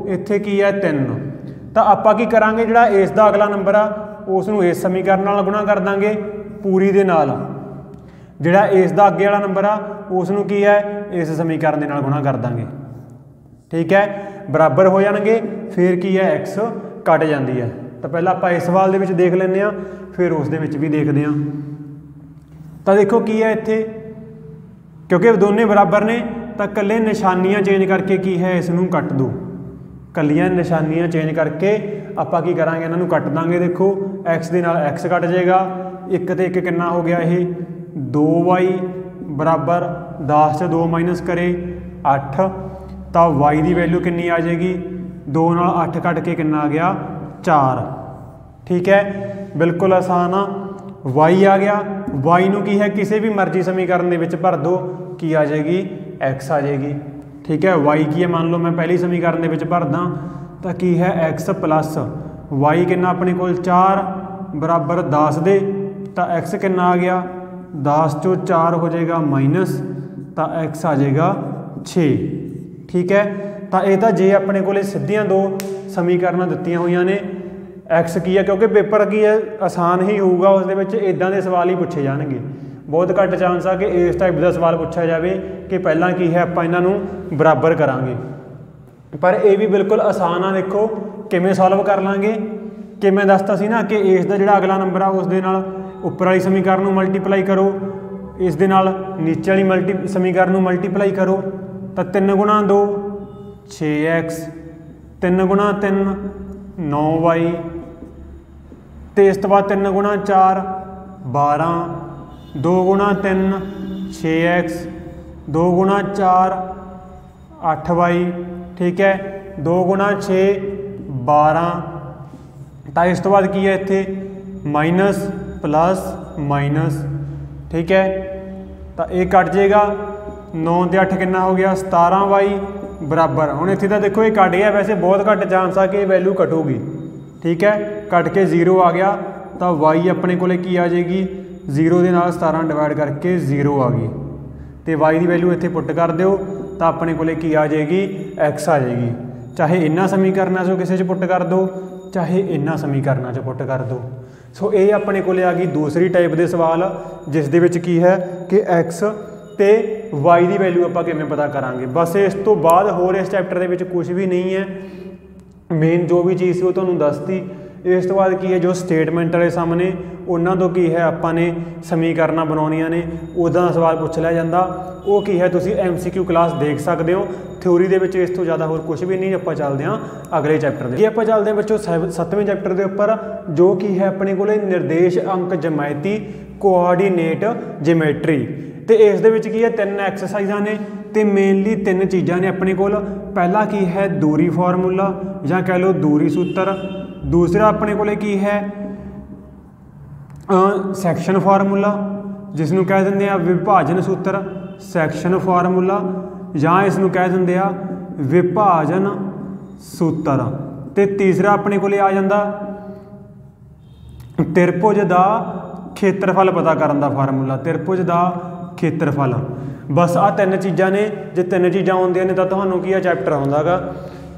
इत्थे की है 3। तो आपां की करांगे जिहड़ा इस दा अगला नंबर आ उसनूं इस समीकरण नाल गुणा कर दांगे पूरी दे नाल, जिहड़ा इस दा अगे वाला नंबर आ उसनूं की है इस समीकरण दे नाल गुणा कर दांगे, ठीक है, बराबर हो जाणगे। फिर की है एक्स कट जाती है। तो पहला आपां इस सवाल दे विच देख लैंदे आ, फिर उस दे विच भी देखदे आ। तो देखो की है इत्थे क्योंकि दोनों बराबर ने तो कल्ले निशानियां चेंज करके की है इसनूं कट दो, कल्लियां निशानियां चेंज करके आपां की करांगे इन्हां नूं कट दांगे। देखो एक्स दे नाल एक्स कट जाएगा, एक ते एक कितना हो गया ये 2y बराबर 10 च 2 माइनस करे 8, तो y की वैल्यू कितनी आ जाएगी 2 नाल 8 कट के कितना आ गया 4। ठीक है, बिल्कुल आसान आ। y आ गया, y नूं की है किसी भी मर्जी समीकरण दे विच भर दो, की आ जाएगी x आ जाएगी। ठीक है, y की है मान लो मैं पहली समीकरण दे विच भरदा तो की है x प्लस y कितना अपने कोल 4 बराबर 10 दे, तो x कितना आ गया 10 चो 4 हो जाएगा माइनस, तो x आ जाएगा 6। ठीक है, तो यह तो जे अपने को सीधियां दो समीकरण दित्तियां हुई ने, एक्स की है क्योंकि पेपर की है आसान ही होगा, उस इदां दे सवाल ही पूछे जाएंगे। बहुत घट चांस आ कि इस टाइप का सवाल पूछा जाए कि पहला की है आप इन्हों बराबर करांगे, पर यह भी बिल्कुल आसान आ। देखो किवें सॉल्व कर लांगे, कि मैं दसता सी ना कि इस दा जिहड़ा अगला नंबर आ उस दे नाल उपर वाली समीकरण नूं मल्टीप्लाई करो, इस दे नाल नीचे वाली समीकरण नूं मल्टीप्लाई करो, तो 3 गुणा 2 6x, 3 गुणा 3 9y, तो इस तो बाद 3 गुणा 4 12, 2 गुणा 3 6x, 2 गुणा 4 8y। ठीक है, 2 गुणा 6 12, तो इस तो बाद की है इत्थे माइनस प्लस माइनस। ठीक है, तो ये कट जाएगा 9 ते 8 कितना हो गया 17y बराबर, हुण इत्थे तो देखो ये कट गया, वैसे बहुत घट चांस आ कि वैल्यू कटूगी। ठीक है, कट के 0 आ गया, तो y अपने को की आ जाएगी 0 के नाल 17 डिवाइड करके 0 आ गई, तो y की वैल्यू इत्थे पुट कर दो, तो अपने को की आ जाएगी x आ जाएगी। चाहे इन्हां समीकरणों चों किसी पुट कर दो, चाहे इन्हां समीकरणों च पुट कर दो। सो ये अपने को आ गई दूसरी टाइप के सवाल, जिस दे विच की है कि x ते y की वैल्यू आपां किवें पता करांगे। बस इस तो बाद होर इस चैप्टर दे विच कुछ भी नहीं है, मेन जो भी चीज़ सी वो तुहानूं दसती। इस तो बाद की है जो स्टेटमेंट वाले सामने उन्हों तो की है आपां ने समीकरण बनाउणियां ने, उदा दा सवाल पूछ लिया जाता, वो की है तुसीं MCQ क्लास देख सकते हो। थ्योरी दे विच इस तो ज़्यादा होर कुछ भी नहीं। आपां चलदे हां अगले चैप्टर दे, आपां चलदे हां बच्चों 7वें चैप्टर के उपर, जो कि है अपने को निर्देश अंक जमायती कोआर्डीनेट जिमेट्री। तो इस दे विच की है 3 एक्सरसाइजां ने, तो मेनली 3 चीज़ां ने अपने को। पहला की है दूरी फार्मूला या कह लो दूरी सूत्र, दूसरा अपने को की है सैक्शन फार्मूला जिसनों कह देंगे विभाजन सूत्र सैक्शन फार्मूला, या इसनों कह देंगे विभाजन सूत्र। तो तीसरा अपने को आ जाता त्रिभुज का खेत्रफल पता करने का फार्मूला, त्रिभुज का खेत्रफल। बस आ 3 चीज़ां ने, जो 3 चीज़ां होंदियां ने तो तुहानूं की चैप्टर आउंदा गा।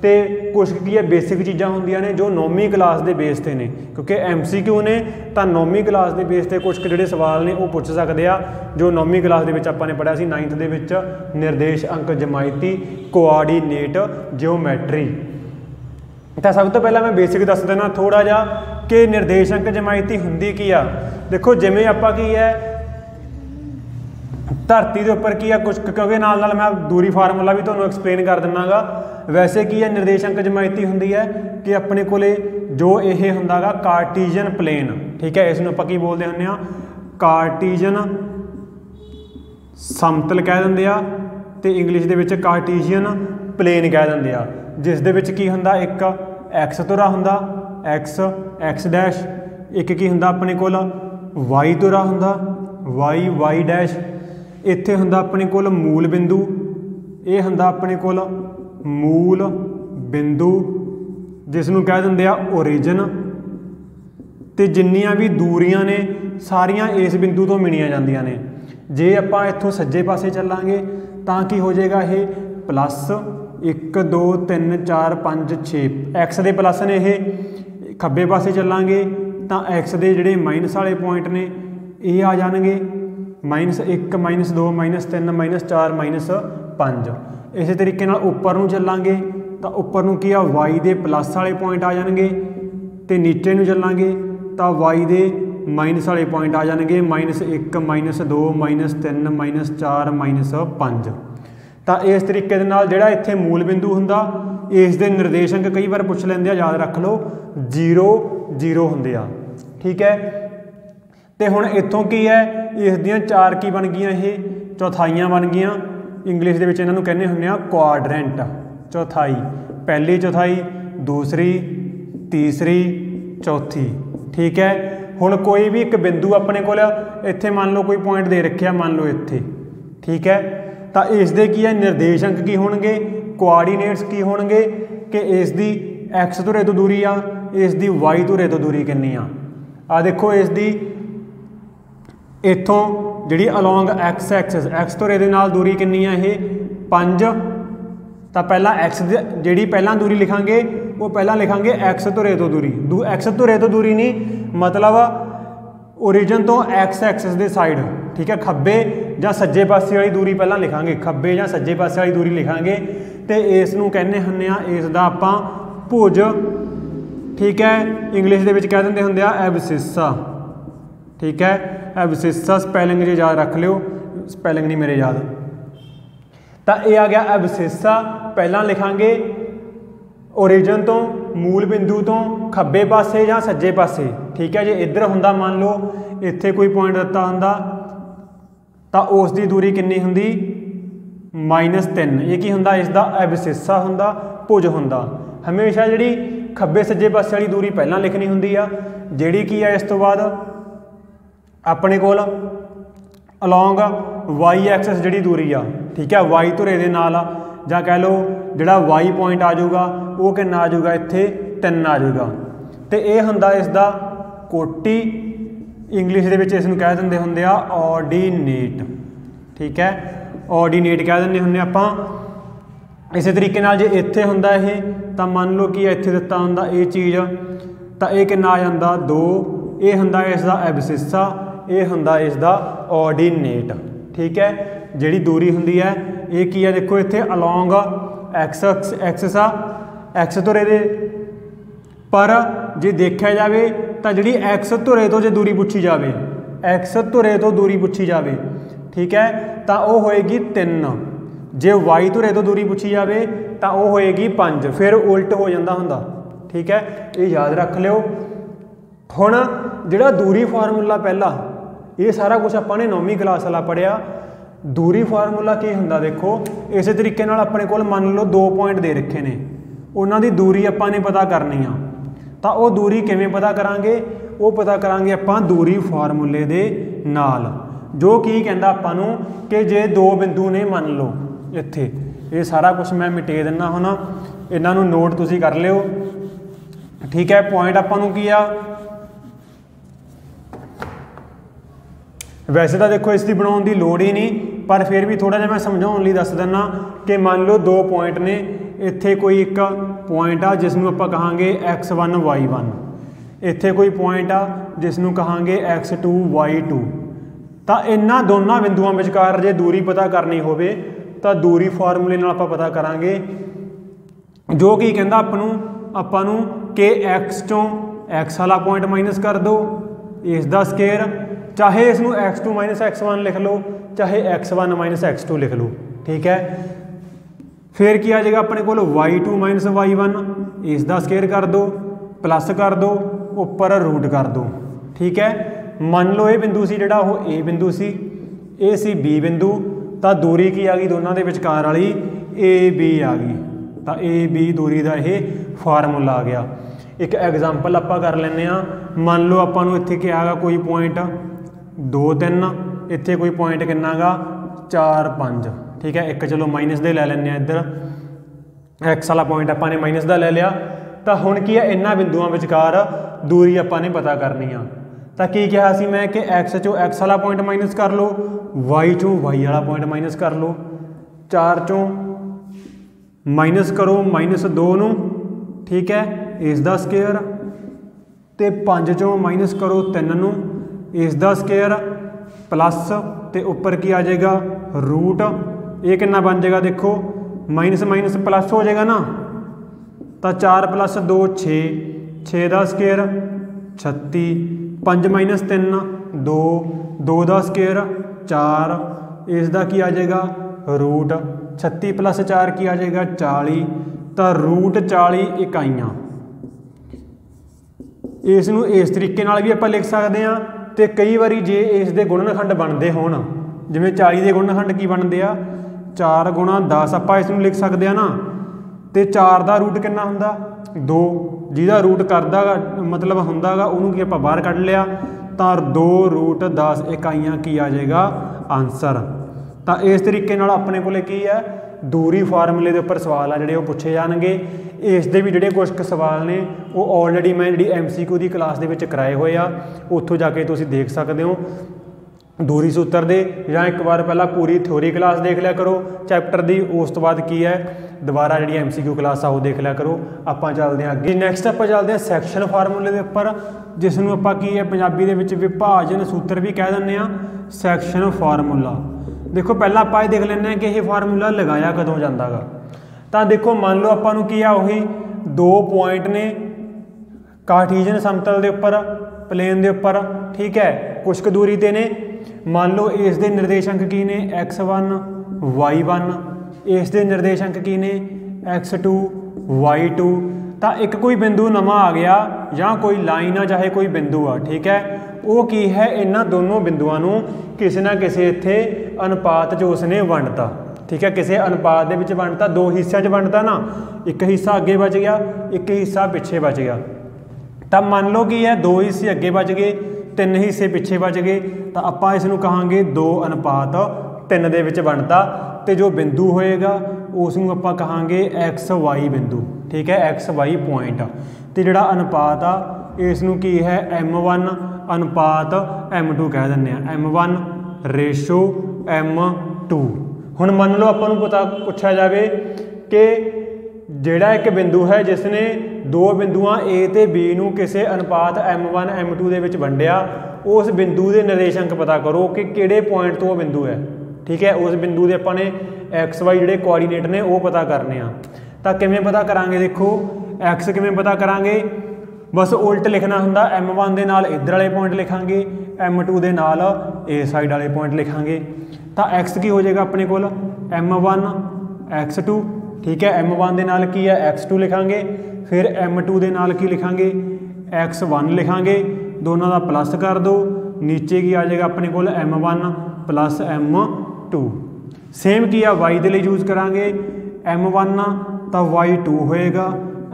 तो कुछ की है बेसिक चीज़ां होंदियां ने जो 9वीं क्लास के बेस ते ने, क्योंकि MCQ ने तो 9वीं क्लास के बेस ते कुछ जिहड़े सवाल ने वो पूछ सकते हैं, जो 9वीं क्लास के आपां ने पढ़िया सी 9th दे विच निर्देश अंक जमायती कोआर्डीनेट जियोमैट्री। तो सब तो पहला मैं बेसिक दस देना थोड़ा जा कि निर्देश अंक जमायती हुंदी की आ। देखो जिवें आपां की है धरती के उपर की है कुछ, क्योंकि नाल नाल मैं दूरी फार्मूला भी तुहानूं एक्सप्लेन कर दिना गा। वैसे की है निर्देश अंक जमायती हुंदी है कि अपने को जो ये हुंदा गा कार्टीजन प्लेन। ठीक है, इसनूं आपां की बोलदे हुंदे आ कार्टीजन समतल कह दिंदे आ, ते इंग्लिश दे विच कार्टीजियन प्लेन कह दिंदे आ, जिस दे विच की हुंदा एक एक्स तुरा हुंदा एक्स डैश, एक की हुंदा अपने कोल वाई तुरा हुंदा वाई डैश, इत्थे हुंदा अपने कोल मूल बिंदु, ये हुंदा अपने कोल मूल बिंदु जिसनूं कह दिंदे आ ओरिजिन। ते जिन्नियां भी दूरियां ने सारियां इस बिंदु तो मिलियां जांदियां ने। जे आपां इत्थों सज्जे पासे चलांगे तां की हो जाएगा ये प्लस 1 2 3 4 5 6 एक्स दे प्लस ने, ये खब्बे पासे चलांगे तो एक्स दे जिहड़े माइनस वाले पॉइंट ने ये आ जाणगे -1 -2 -3 -4 -5। इस तरीके नाल उपर नूं चलांगे तो उपर नूं की आ वाई दे प्लस वाले पॉइंट आ जाणगे, ते नीचे नूं चलांगे तो वाई दे माइनस वाले पॉइंट आ जाएंगे -1 -2 -3 -4 -5। तो इस तरीके दे नाल जिहड़ा इत्थे मूल बिंदु हुंदा इस दे निर्देशक कई बार पुछ लैंदे आ, याद रख लो 0 0 हुंदे आ। ठीक है, तो हुण इत्थों की है इस दियां 4 की बन गईयां, ये चौथाइयां बन गईयां। इंग्लिश दे विच इन्हां नूं कहने हुंदे आ क्वाड्रेंट, चौथाई, पहली चौथाई, दूसरी, तीसरी, चौथी। ठीक है, हुण कोई भी एक बिंदु अपने कोल इत्थे मान लो कोई पॉइंट दे रखिया, मान लो इत्थे। ठीक है, तो इस दे की है निर्देशांक की होणगे, कोआर्डीनेट्स की होणगे कि इस दी एक्स धुरे तो दूरी आ, इस दी वाई धुरे तो दूरी कितनी आ देखो इस दी इत्थों जिहड़ी अलॉन्ग एक्स एक्सिस एक्स धुरे दे नाल दूरी कितनी आ, ये 5। तो पहला एक्स जिहड़ी पहला दूरी लिखांगे वो पहला लिखांगे एक्स धुरे तो दूरी, एक्स धुरे तो दूरी नहीं मतलब ओरिजिन तो एक्स एक्सिस दे साइड। ठीक है, खब्बे जां सज्जे पासे वाली दूरी पहला लिखांगे, खब्बे जां सज्जे पासे वाली दूरी लिखांगे तो इस नूं कहने हुंदे आ इस दा आपां भुज। ठीक है, इंग्लिश दे विच कह दिंदे हुंदे आ एबसिस्सा। ठीक है, एबसिस्सा स्पैलिंग जे याद रख लिओ, स्पैलिंग नहीं मेरे याद। तो यह आ गया एबसिस्सा, पहला लिखांगे ओरिजिन तो मूल बिंदु तो खब्बे पासे जां सज्जे पासे। ठीक है, जे इधर हुंदा मान लो इत्थे कोई पॉइंट दिता हुंदा तो उसकी दूरी कितनी हुंदी -3। ये की हुंदा इसदा एबसिस्सा हुंदा, भुज हुंदा। हमेशा जिहड़ी खब्बे सज्जे पासे वाली दूरी पहला लिखनी हुंदी आ, जिहड़ी की है इस तो बाद अपने कोल अलॉन्ग वाई एक्सिस जिहड़ी दूरी आ। ठीक है, वाई धुरे दे नाल आ जां कह लो जिहड़ा वाई पॉइंट आ जाऊगा वो कितना आ जाऊगा इत्थे 3 आ जाऊगा। तो यह हुंदा इसदा कोटि, इंग्लिश दे विच इस नूं कह दिंदे हुंदे आ ऑर्डीनेट। ठीक है, ऑर्डीनेट कह दिंदे हुंदे आपां। इस तरीके नाल जे इत्थे हुंदा ये तो मान लो कि इत्थे दिता हुंदा ये चीज़ तो यह कितना आ जांदा 2। ये हुंदा इसदा एबसिस्सा, ये हुंदा इसदा ऑर्डीनेट। ठीक है, जिहड़ी दूरी हुंदी है ये की है देखो इत्थे अलॉन्ग एक्स एक्सिस आ, एक्स धुरे दे पर जे देखा जाए तो जिहड़ी एक्स धुरे तो जे दूरी पुछी जाए, एक्स धुरे तो दूरी पुछी जाए, ठीक है, तो वह होएगी 3। जे वाई धुरे तो दूरी पुछी जाए तो वह होएगी 5, फिर उल्ट हो जाता हुंदा। ठीक है, ये याद रख लिओ। हुण जिहड़ा दूरी फार्मूला पहला ये सारा कुछ आपां ने 9वीं क्लास वाला पढ़िया। दूरी फार्मूला की हुंदा देखो इस तरीके नाल अपने कोल मान लो 2 पॉइंट दे रखे ने, उन्हां दी दूरी आपां ने पता करनी आ। तो वह दूरी किवें पता करांगे, वो पता करांगे आपां दूरी फार्मूले दे नाल, जो कि कहंदा आपां नूं कि जे 2 बिंदु ने मान लो इत्थे, ये सारा कुछ मैं मिटे दिना हुण, इन्हां नूं नोट तुसीं कर लिओ। ठीक है, पॉइंट आपां नूं की आ वैसे तो देखो इसकी बनाने की लोड़ ही नहीं, पर फिर भी थोड़ा जिहा मैं समझाने लई दस दिना कि मान लो 2 पॉइंट ने, इत्थे कोई एक पॉइंट आ जिसनों आपां कहांगे x1 y1, इत्थे कोई पॉइंट आ जिसनों कहांगे x2 y2। तो इन्हां दोनों बिंदुओं विचकार जे दूरी पता करनी होवे तो दूरी फार्मूले नाल आपां पता करांगे, जो कि कहंदा आपां नूं कि x चों x वाला पॉइंट माइनस कर दो, इसका स्केयर, चाहे इसनों x2 - x1 लिख लो, चाहे x1 - x2 लिख लो। ठीक है, फिर की आ जाएगा अपने को y2 - y1, इसका स्केयर कर दो, प्लस कर दो, उपर रूट कर दो। ठीक है, मान लो ये बिंदु सी जिहड़ा वो ए बिंदु सी, ये सी बी बिंदु, तो दूरी की आ गई दोनों के विचकार वाली ए बी आ गई, तो ए बी दूरी का यह फार्मूला आ गया। एक एग्जाम्पल आपां कर लैंदे आ, मान लो आपां नूं इत्थे क्या गा कोई पॉइंट 2 3, इत्थे कोई पॉइंट कितना गा 4 5। ठीक है, एक चलो माइनस दे लै लैंदे आ, इधर एक्स वाला पॉइंट आपां ने माइनस का लै लिया। तो हुण की है इन्हां बिंदुओं विचकार दूरी आपां ने पता करनी आ। तो की कहा सी मैं कि एक्स चों एक्स वाला पॉइंट माइनस कर लो, वाई चों वाई वाला पॉइंट माइनस कर लो, 4 चों माइनस करो -2 नूं, ठीक है, इसका स्केयर, तो 5 चों माइनस करो 3 नूं, इसका स्केयर, प्लस तो उपर की आ जाएगा रूट, ये कितना बन जाएगा देखो माइनस माइनस प्लस हो जाएगा ना, तो 4 + 2 6, 6 का स्केयर 36, 5 माइनस 3 2, 2 का स्केयर 4, इसका की आ जाएगा रूट 36 प्लस 4 की आ जाएगा 40, तो रूट 40 इकाइयाँ। इसनूं इस तरीके नाल भी आपां लिख सकते हैं। तो कई बार जे इस दे गुणनखंड बनते होण, जिवें 40 के गुणनखंड की बनते आ 4 गुणा 10 आपां इसनूं लिख सकते हैं ना। तो 4 का रूट कितना हुंदा 2, जिहदा रूट करदा मतलब हुंदा गा उहनूं की आपां बाहर कढ लिया, तो 2 रूट 10 इकाइयाँ की आ जाएगा आंसर। तो इस तरीके नाल अपने कोले की है दूरी फार्मूले के उपर सवाल आ जिहड़े वो पूछे जाणगे। इस दे भी जिहड़े कुछ सवाल ने वो ऑलरेडी मैं जी MCQ की क्लास दे विच कराए हुए आ, उत्थों जाके तुसीं देख सकते हो दूरी सूत्र दे, या एक बार पहला पूरी थ्योरी क्लास देख लिया करो चैप्टर की, उस तो बाद की है दोबारा जी MCQ क्लास आ वो देख लिया करो। आपां चलते हैं अगे, नैक्सट आपां चलते हैं सैक्शन फार्मूले के उपर, जिसनूं आपां की है पंजाबी दे विच विभाजन सूत्र भी कह दिंदे आ, सैक्शन फार्मूला। देखो पहला आपां देख लैंदे कि यह फार्मूला लगाया कदों जांदा गा। तो देखो मान लो आपां नूं की है उही 2 पॉइंट ने कार्टीजन समतल के उपर प्लेन के उपर, ठीक है, कुछ दूरी ते ने। मान लो इस दे निर्देशांक की ने x1 y1, इस दे निर्देशांक की ने x2 y2। तो एक कोई बिंदु नवा आ गया या कोई लाइन आ चाहे कोई बिंदु आ, ठीक है, वो की है इन्हां दोनों बिंदुआं नूं किसी ना किसी इत्थे अनुपात च उसने वंडता, ठीक है, किसी अनुपात दे विच वंडता, 2 हिस्सों च वंडता ना, एक हिस्सा अगे बच गया एक हिस्सा पिछे बच गया। तो मान लो कि है 2 हिस्से अगे बच गए 3 हिस्से पिछे बच गए, तो आपां इसनूं कहांगे 2 अनुपात 3 दे विच वंडता। तो जो बिंदु होएगा उसनूं आपां कहांगे XY बिंदु, ठीक है, XY पॉइंट। तो जिहड़ा अनुपात आ इसनूं की है M1 अनुपात M2 कह दिंदे आ, M1 रेशो M2। हुण मान लो आपां नूं पता पुछया जाए कि जिहड़ा एक बिंदु है जिसने 2 बिंदुआं A ते B नूं किसी अनुपात M1 M2 दे विच वंडिया, उस बिंदु के निर्देशांक पता करो कि किहड़े पॉइंट तो बिंदु है, ठीक है, उस बिंदु के अपने XY जिहड़े कोआर्डीनेट ने वो पता करने आ। तो किवें पता करांगे, देखो X किवें पता करांगे, बस उल्ट लिखना हुंदा, M1 दे नाल इधर वाले पॉइंट लिखांगे, M2 दे नाल ए साइड वाले पॉइंट लिखांगे। तो X की हो जाएगा अपने कोल M1 X2, ठीक है, M1 दे नाल की है X2 लिखांगे, फिर M2 दे नाल की लिखांगे X1 लिखांगे, दोनों का प्लस कर दो, नीचे की आ जाएगा अपने कोल M1 प्लस M2। सेम की है Y दे लिए यूज़ करांगे, M1 तो Y2 होएगा,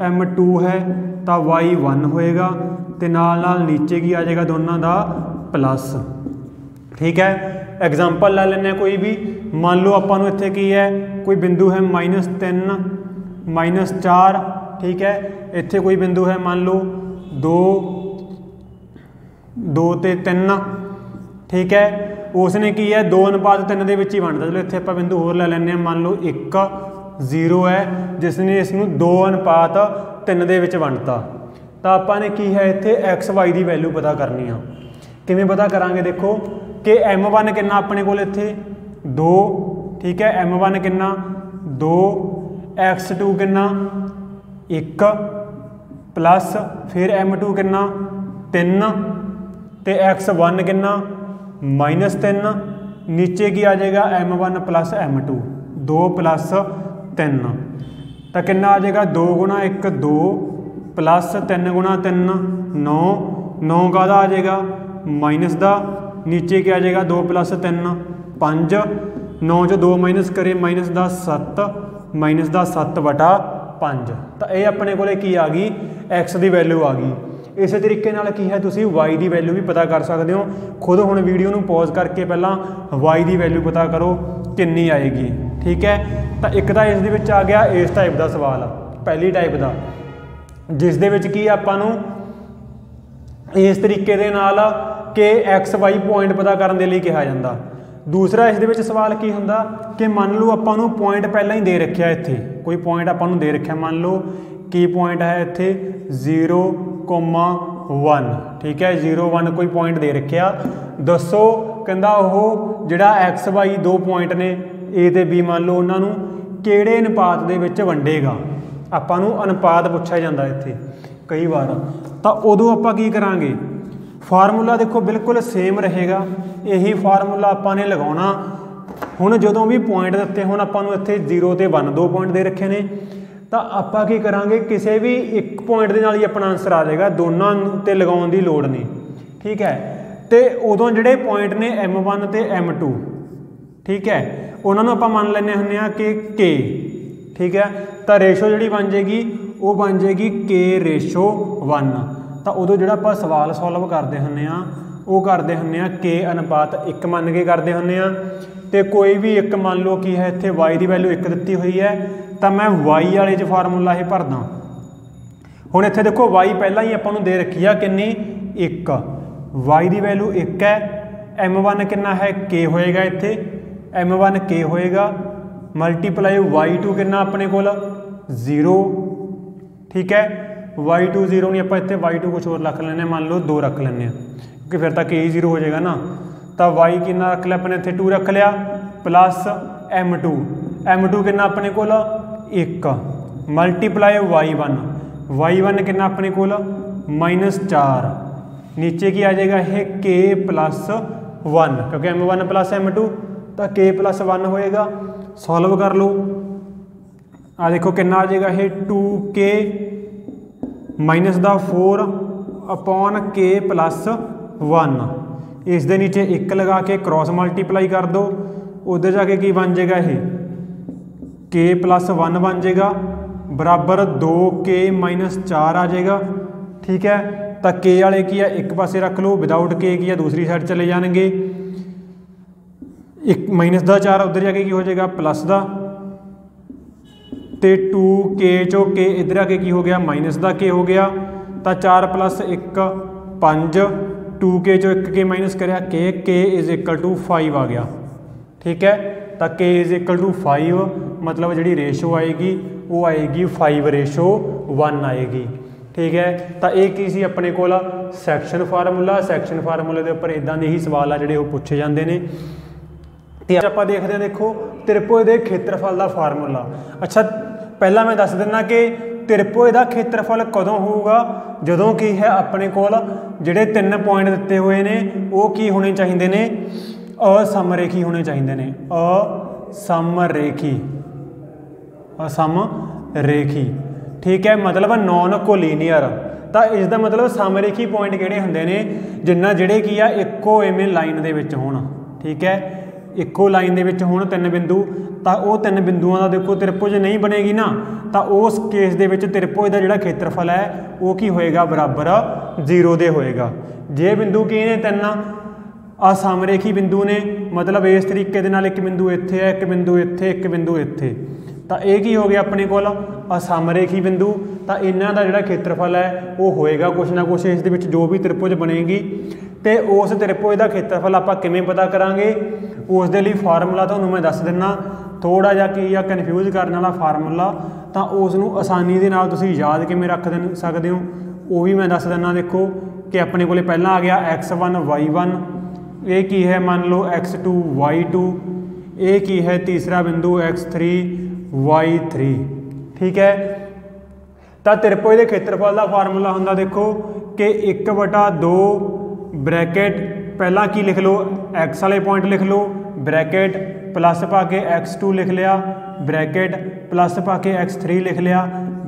M2 है तो Y1 होएगा, तो नाल नाल नीचे की आ जाएगा दोनों का प्लस, ठीक है। एग्जाम्पल ला लें कोई भी, मान लो आपां नूं इत्थे की है कोई बिंदु है -3 -4, ठीक है, इत्थे कोई बिंदु है मान लो 2 2 ते 3, ठीक है, उसने की है 2 अनुपात 3 दे विच ही वंडदा। चलो इत्थे आपां बिंदु होर लै लैंदे, मान लो 1 0 है जिसने इसनूं 2 अनुपात 3 दे विच वंडता। तो आपां ने की है इत्थे XY की वैल्यू पता करनी आ। किवें पता करांगे, देखो कि M1 कितना अपने कोल इत्थे 2, ठीक है, M1 कितना 2, X2 कितना 1 प्लस फिर M2 कितना 3 ते X1 कितना -3, नीचे की आ जाएगा M1 प्लस M2, 2 प्लस 3, तो कितना आ जाएगा 2 गुणा 1 2 प्लस 3 गुणा 3 9, 9 का आ जाएगा माइनस का, नीचे क्या आ जाएगा 2 प्लस 3 5, 9 जो 2 माइनस करे माइनस का 7, माइनस का 7/5। तो ये अपने को की आ गई X की वैल्यू आ गई। इस तरीके नाल की है तुसी Y की वैल्यू भी पता कर सकते हो। खुद हुण वीडियो नूं पॉज करके पहला Y की वैल्यू पता करो कितनी आएगी, ठीक है। तो एक तो इस दे विच आ गया इस टाइप का सवाल, पहली टाइप का, जिस दे विच की आपां नूं इस तरीके दे नाल कि XY पॉइंट पता करने के लिए कहा जाता। दूसरा इस दे विच सवाल की हुंदा कि मान लो आपां नूं पॉइंट पहला ही दे रखिया, इत्थे कोई पॉइंट आपां नूं दे रखिया, मान लो की पॉइंट है इत्थे 0,1, ठीक है, 0,1 कोई पॉइंट दे रखिया। दसो कहंदा ओह जिहड़ा XY 2 पॉइंट ने A ते B, मान लो उन्हां नूं किहड़े अनुपात दे विच वंडेगा। आपां नूं अनुपात पुछया जांदा इत्थे कई बार, तो उदों आपां की करांगे, फार्मूला देखो बिल्कुल सेम रहेगा, यही फार्मूला आपाने लगाना। हुण जदों भी पॉइंट दिते, हुण आपां नूं इत्थे 0 ते 1 2 पॉइंट दे रखे ने, तो आपां की करांगे किसी भी एक पॉइंट दे नाल ही अपना आंसर आ जाएगा, दोनों ते लगाउण दी लोड़ नहीं। ठीक है, तो उदों जिहड़े पॉइंट ने M1 ते M2, ठीक है, उन्होंने आपां मान लैंदे हुंदे आ कि K, ठीक है, तो रेशो जिहड़ी बन जाएगी वो बन जाएगी K रेशो 1। तो उदों जिहड़ा आपां सवाल सॉल्व करते हुंदे आ वो करते हुंदे आ K अनुपात 1 मान के करते हुंदे आ। तो कोई भी एक मान लो कि है इत्थे y की वैल्यू 1 दी हुई है, तो मैं y वाले च फार्मूला ही भरदा। हुण इत्थे देखो y पहला ही आपां नूं दे रखी आ किन्नी 1, y की वैल्यू 1 है, M1 कितना है K होएगा, इत्थे M1 K होएगा, मल्टीप्लाई y2 कितना अपने कोल 0। ठीक है, y2 0 नहीं, आपां इत्थे y2 कुछ होर रख लैंदे, मान लो 2 रख लैंदे क्योंकि फिर तो K 0 हो जाएगा ना। तो y कितना रख लिया अपने इत्थे 2 रख लिया, प्लस M2 कितना अपने कोल 1, मल्टीप्लाई y1 कितना अपने कोल -4, नीचे की आ जाएगा ये K प्लस 1 क्योंकि M1 प्लस M2 तो K प्लस 1 होएगा। सॉल्व कर लो, आ देखो कितना आ जाएगा ये 2K माइनस दा 4 अपॉन K प्लस 1, इस दे नीचे 1 लगा के क्रॉस मल्टीप्लाई कर दो, उधर जाके की बन जाएगा ये K प्लस 1 बन जाएगा बराबर 2K माइनस 4 आ जाएगा। ठीक है, तो K वाले की है एक पासे रख लो, विदाउट K की है दूसरी साइड चले जाएंगे, एक माइनस दा 4 उधर जाके की हो जाएगा प्लस दा, तो 2K चो K इधर आके की हो गया माइनस दा K हो गया, तो 4 प्लस 1 5, 2K चो 1 K माइनस कराया K इज इक्वल टू 5 आ गया। ठीक है, तो K इज इक्वल टू 5 मतलब जी रेशो आएगी वो आएगी 5:1 आएगी। ठीक है, तो ये की सी अपने कोल सैक्शन फार्मूला। सैक्शन फार्मूले के उपर इदां दे ही सवाल आ जिहड़े वो पूछे जाते हैं। तो आप देखते हैं, देखो त्रिभुज के खेत्रफल का फार्मूला। अच्छा पहला मैं दस दिना कि त्रिभुज का खेत्रफल कदों होगा, जदों की है अपने कोल जिहड़े 3 पॉइंट दिते हुए ने वो की होने चाहिए ने, असमरेखी होने चाहिए ने, असमरेखी। ठीक है, मतलब नॉन कोलीनियर। तो इसका मतलब समरेखी पॉइंट किहड़े हुंदे ने जिन्ना जिहड़े की आ इक्को इवें लाइन दे विच होण। ठीक है, इक्को लाइन दे विच होण 3 बिंदु, तो वो 3 बिंदुओं का देखो त्रिभुज नहीं बनेगी ना, तो उस केस दे विच त्रिभुज का जिहड़ा खेत्रफल है वो की होएगा बराबर 0 दे होएगा। जे बिंदु की ने 3 असमरेखी बिंदु ने, मतलब इस तरीके दे नाल एक बिंदु इत्थे है, एक बिंदु इत्थे, एक बिंदु इत्थे, तो ये की हो गया अपने कोल असमरेखी बिंदु। तो इन्हां दा जिहड़ा खेत्रफल है वो होएगा कुछ ना कुछ इस दे विच जो भी त्रिभुज बनेगी। तो उस त्रिभुज का खेत्रफल आपां किवें पता करांगे, उस दे लई फार्मूला तुहानूं मैं दस दिना, थोड़ा जिहा की आ कन्फ्यूज करने वाला फार्मूला, तो उसनूं आसानी दे नाल तुसीं याद किवें रख सकदे हो वो भी मैं दस दिना। देखो कि अपने कोले पहला आ गया x1 y1, ये की है मान लो x2 y2, ये की है तीसरा बिंदु x3 y3। ठीक है, तो त्रिभुज के खेत्रफल का फार्मूला होंदा देखो कि 1/2 ब्रैकेट पहला की लिख लो x वाले पॉइंट लिख लो, ब्रैकेट प्लस पा के x2 लिख लिया, ब्रैकेट प्लस पा के x3 लिख लिया,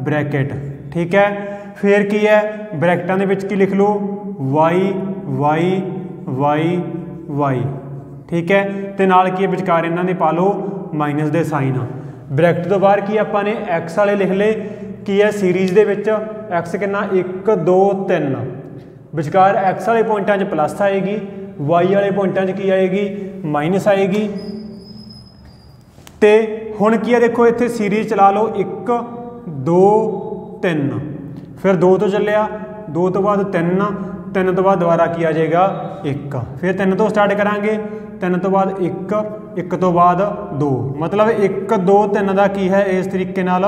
ब्रैकेट। ठीक है, फिर की है ब्रैकेटां दे विच की लिख लो y y y y। ठीक है, तो नाल की विचकार इन्हां दे पा लो माइनस दे साइन। ब्रैकेट तो बाहर की आपां ने x वाले लिख ले, की है सीरीज़ दे विच x कितना 1 2 3, विचकार x वाले पॉइंटां च प्लस आएगी, y वाले पॉइंटां च की आएगी माइनस आएगी। तो हुण की है देखो इत्थे सीरीज़ चला लो 1 2 3, फिर 2 तो चलिया, 2 तो बाद 3, 3 तो बाद दोबारा की आ जाएगा 1, फिर 3 तो स्टार्ट करांगे, 3 तो बाद 1, 1 तो बाद 2, मतलब 1 2 3 का की है इस तरीके नाल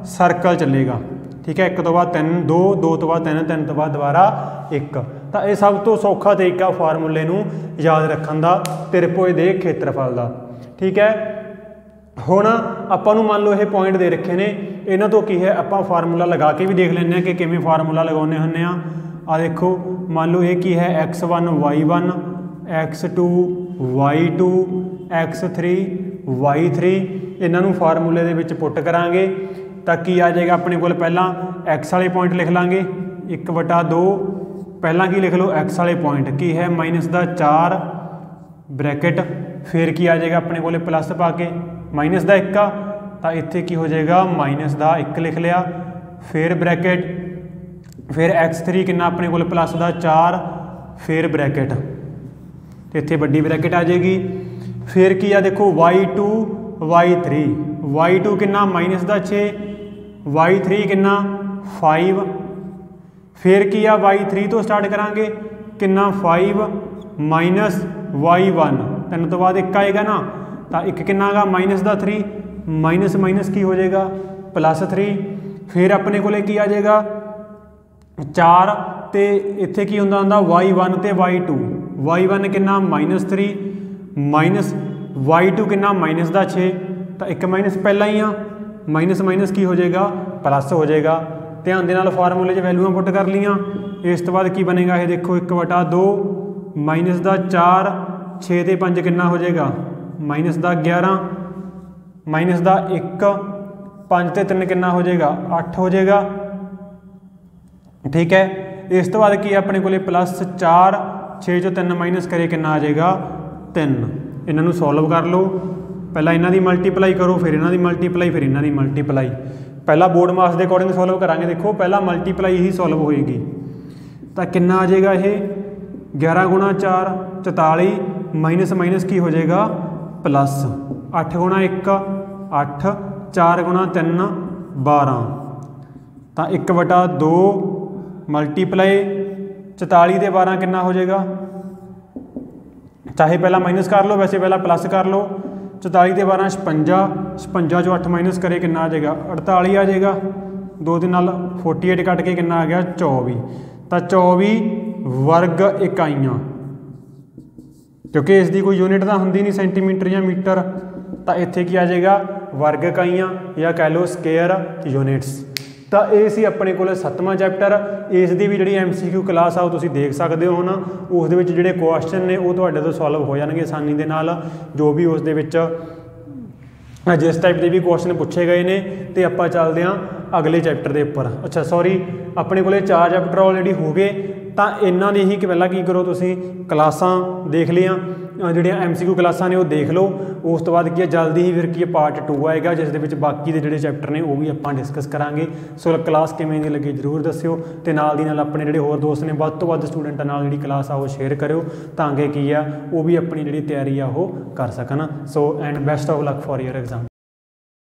सर्कल चलेगा। ठीक है, 1 तो बाद 3 2, 2 तो बाद 3, 3 तो बाद दोबारा 1। तो यह सब तो सौखा तरीका फार्मूले नूं याद रखण दा त्रिभुज के खेत्रफल का। ठीक है, हुण आपां नूं मान लो ये पॉइंट दे रखे ने, इन्हां तो की है आपां फार्मूला लगा के भी देख लैंदे कि किवें फार्मूला लगाउने हुंदे आ। आ देखो मान लो ये की है x1 y1 x2 y2 x3 y3 इन्हों फार्मूले दे विच पुट करांगे तो की आ जाएगा अपने को पहला x वाले पॉइंट लिख लाँगे 1/2 पहला की लिख लो x वाले पॉइंट की है -4 ब्रैकेट फिर की आ जाएगा अपने को प्लस पा के -1 तो इत्थे की हो जाएगा -1 लिख लिया फिर ब्रैकेट फिर x3 कितना अपने को +4 फिर ब्रैकेट इत्थे वड्डी ब्रैकेट आ जाएगी फिर की आ देखो y2 y3 कितना -6 y3 कितना 5 फिर की आ y3 तो स्टार्ट करांगे कितना 5 -y1 3 तो बाद 1 आएगा ना तो 1 कितना आगा -3 माइनस माइनस की हो जाएगा +3 फिर अपने को की आ जाएगा 4 तो इत्थे की होंदा y1 तो y1 कितना -3 माइनस y2 कितना -6 तो 1 माइनस पहला ही आ माइनस माइनस की हो जाएगा प्लस हो जाएगा ध्यान दे नाल फार्मूले वैल्यूआं पुट कर लियाँ इस तो बाद की बनेगा ये देखो 1/2 -4 6 ते 5 कितना हो जाएगा -11 -1 5 ते 3 कितना हो जाएगा 8 हो जाएगा ठीक है। इस तो बाद की अपने को +4 6 चो 3 माइनस करे कितना आ जाएगा 3 इन्हों सॉल्व कर लो पहला इन्हों की मल्टीप्लाई करो फिर इन्हों की मल्टीप्लाई फिर इन्हों की मल्टीप्लाई पहला बोर्ड मास के अकॉर्डिंग सॉल्व करांगे देखो पहला मल्टीप्लाई ही सॉल्व होएगी तो कितना आ जाएगा ये 11 × 4 44 माइनस माइनस की हो जाएगा प्लस 8 × 1 8 4 × 3 12 तो 1/2 मल्टीप्लाई 44 ते 12 कितना हो जाएगा चाहे पहला माइनस कर लो वैसे पहला प्लस कर लो 44 ते 12 56 चो 8 माइनस करे कितना आ जाएगा 48 आ जाएगा 2 के नाल 48 कट के कितना आ गया 24 तो 24 वर्ग इकाइयाँ क्योंकि इसकी कोई यूनिट तो होंगी नहीं सेंटीमीटर या मीटर तो इत्थे की आ जाएगा वर्ग इकाइयाँ या कह लो स्केयर यूनिट्स। तो ये सी अपने को 7वां चैप्टर इसकी भी जी MCQ क्लास आओ तुम देख सकते हो ना उस जोड़े क्वेश्चन ने वो तो सॉल्व हो जाएंगे आसानी के नाल जो भी उस जिस टाइप के भी क्वेश्चन पूछे गए हैं तो आप चलते हैं अगले चैप्टर के उपर। अच्छा सॉरी अपने को 4 चैप्टर ऑलरेडी हो गए तो इन्हों की ही पहला की करो तुम क्लासा देख लिया जोड़िया MCQ क्लासा ने वो देख लो उस तो बाद की जल्दी ही फिर की पार्ट 2 आएगा जिस बाकी के जोड़े चैप्टर ने वो भी आप डिस्कस करांगे। सो क्लास किमें दी लगी जरूर दस्यो तो नाल दी नाल अपने जोड़े होर दोस्त ने वध तो वध स्टूडेंटां नाल जी क्लास आ वो शेयर करो ताकि की आ वो भी अपनी जी तैयारी आ वो कर सकन। So and best of luck for your exam.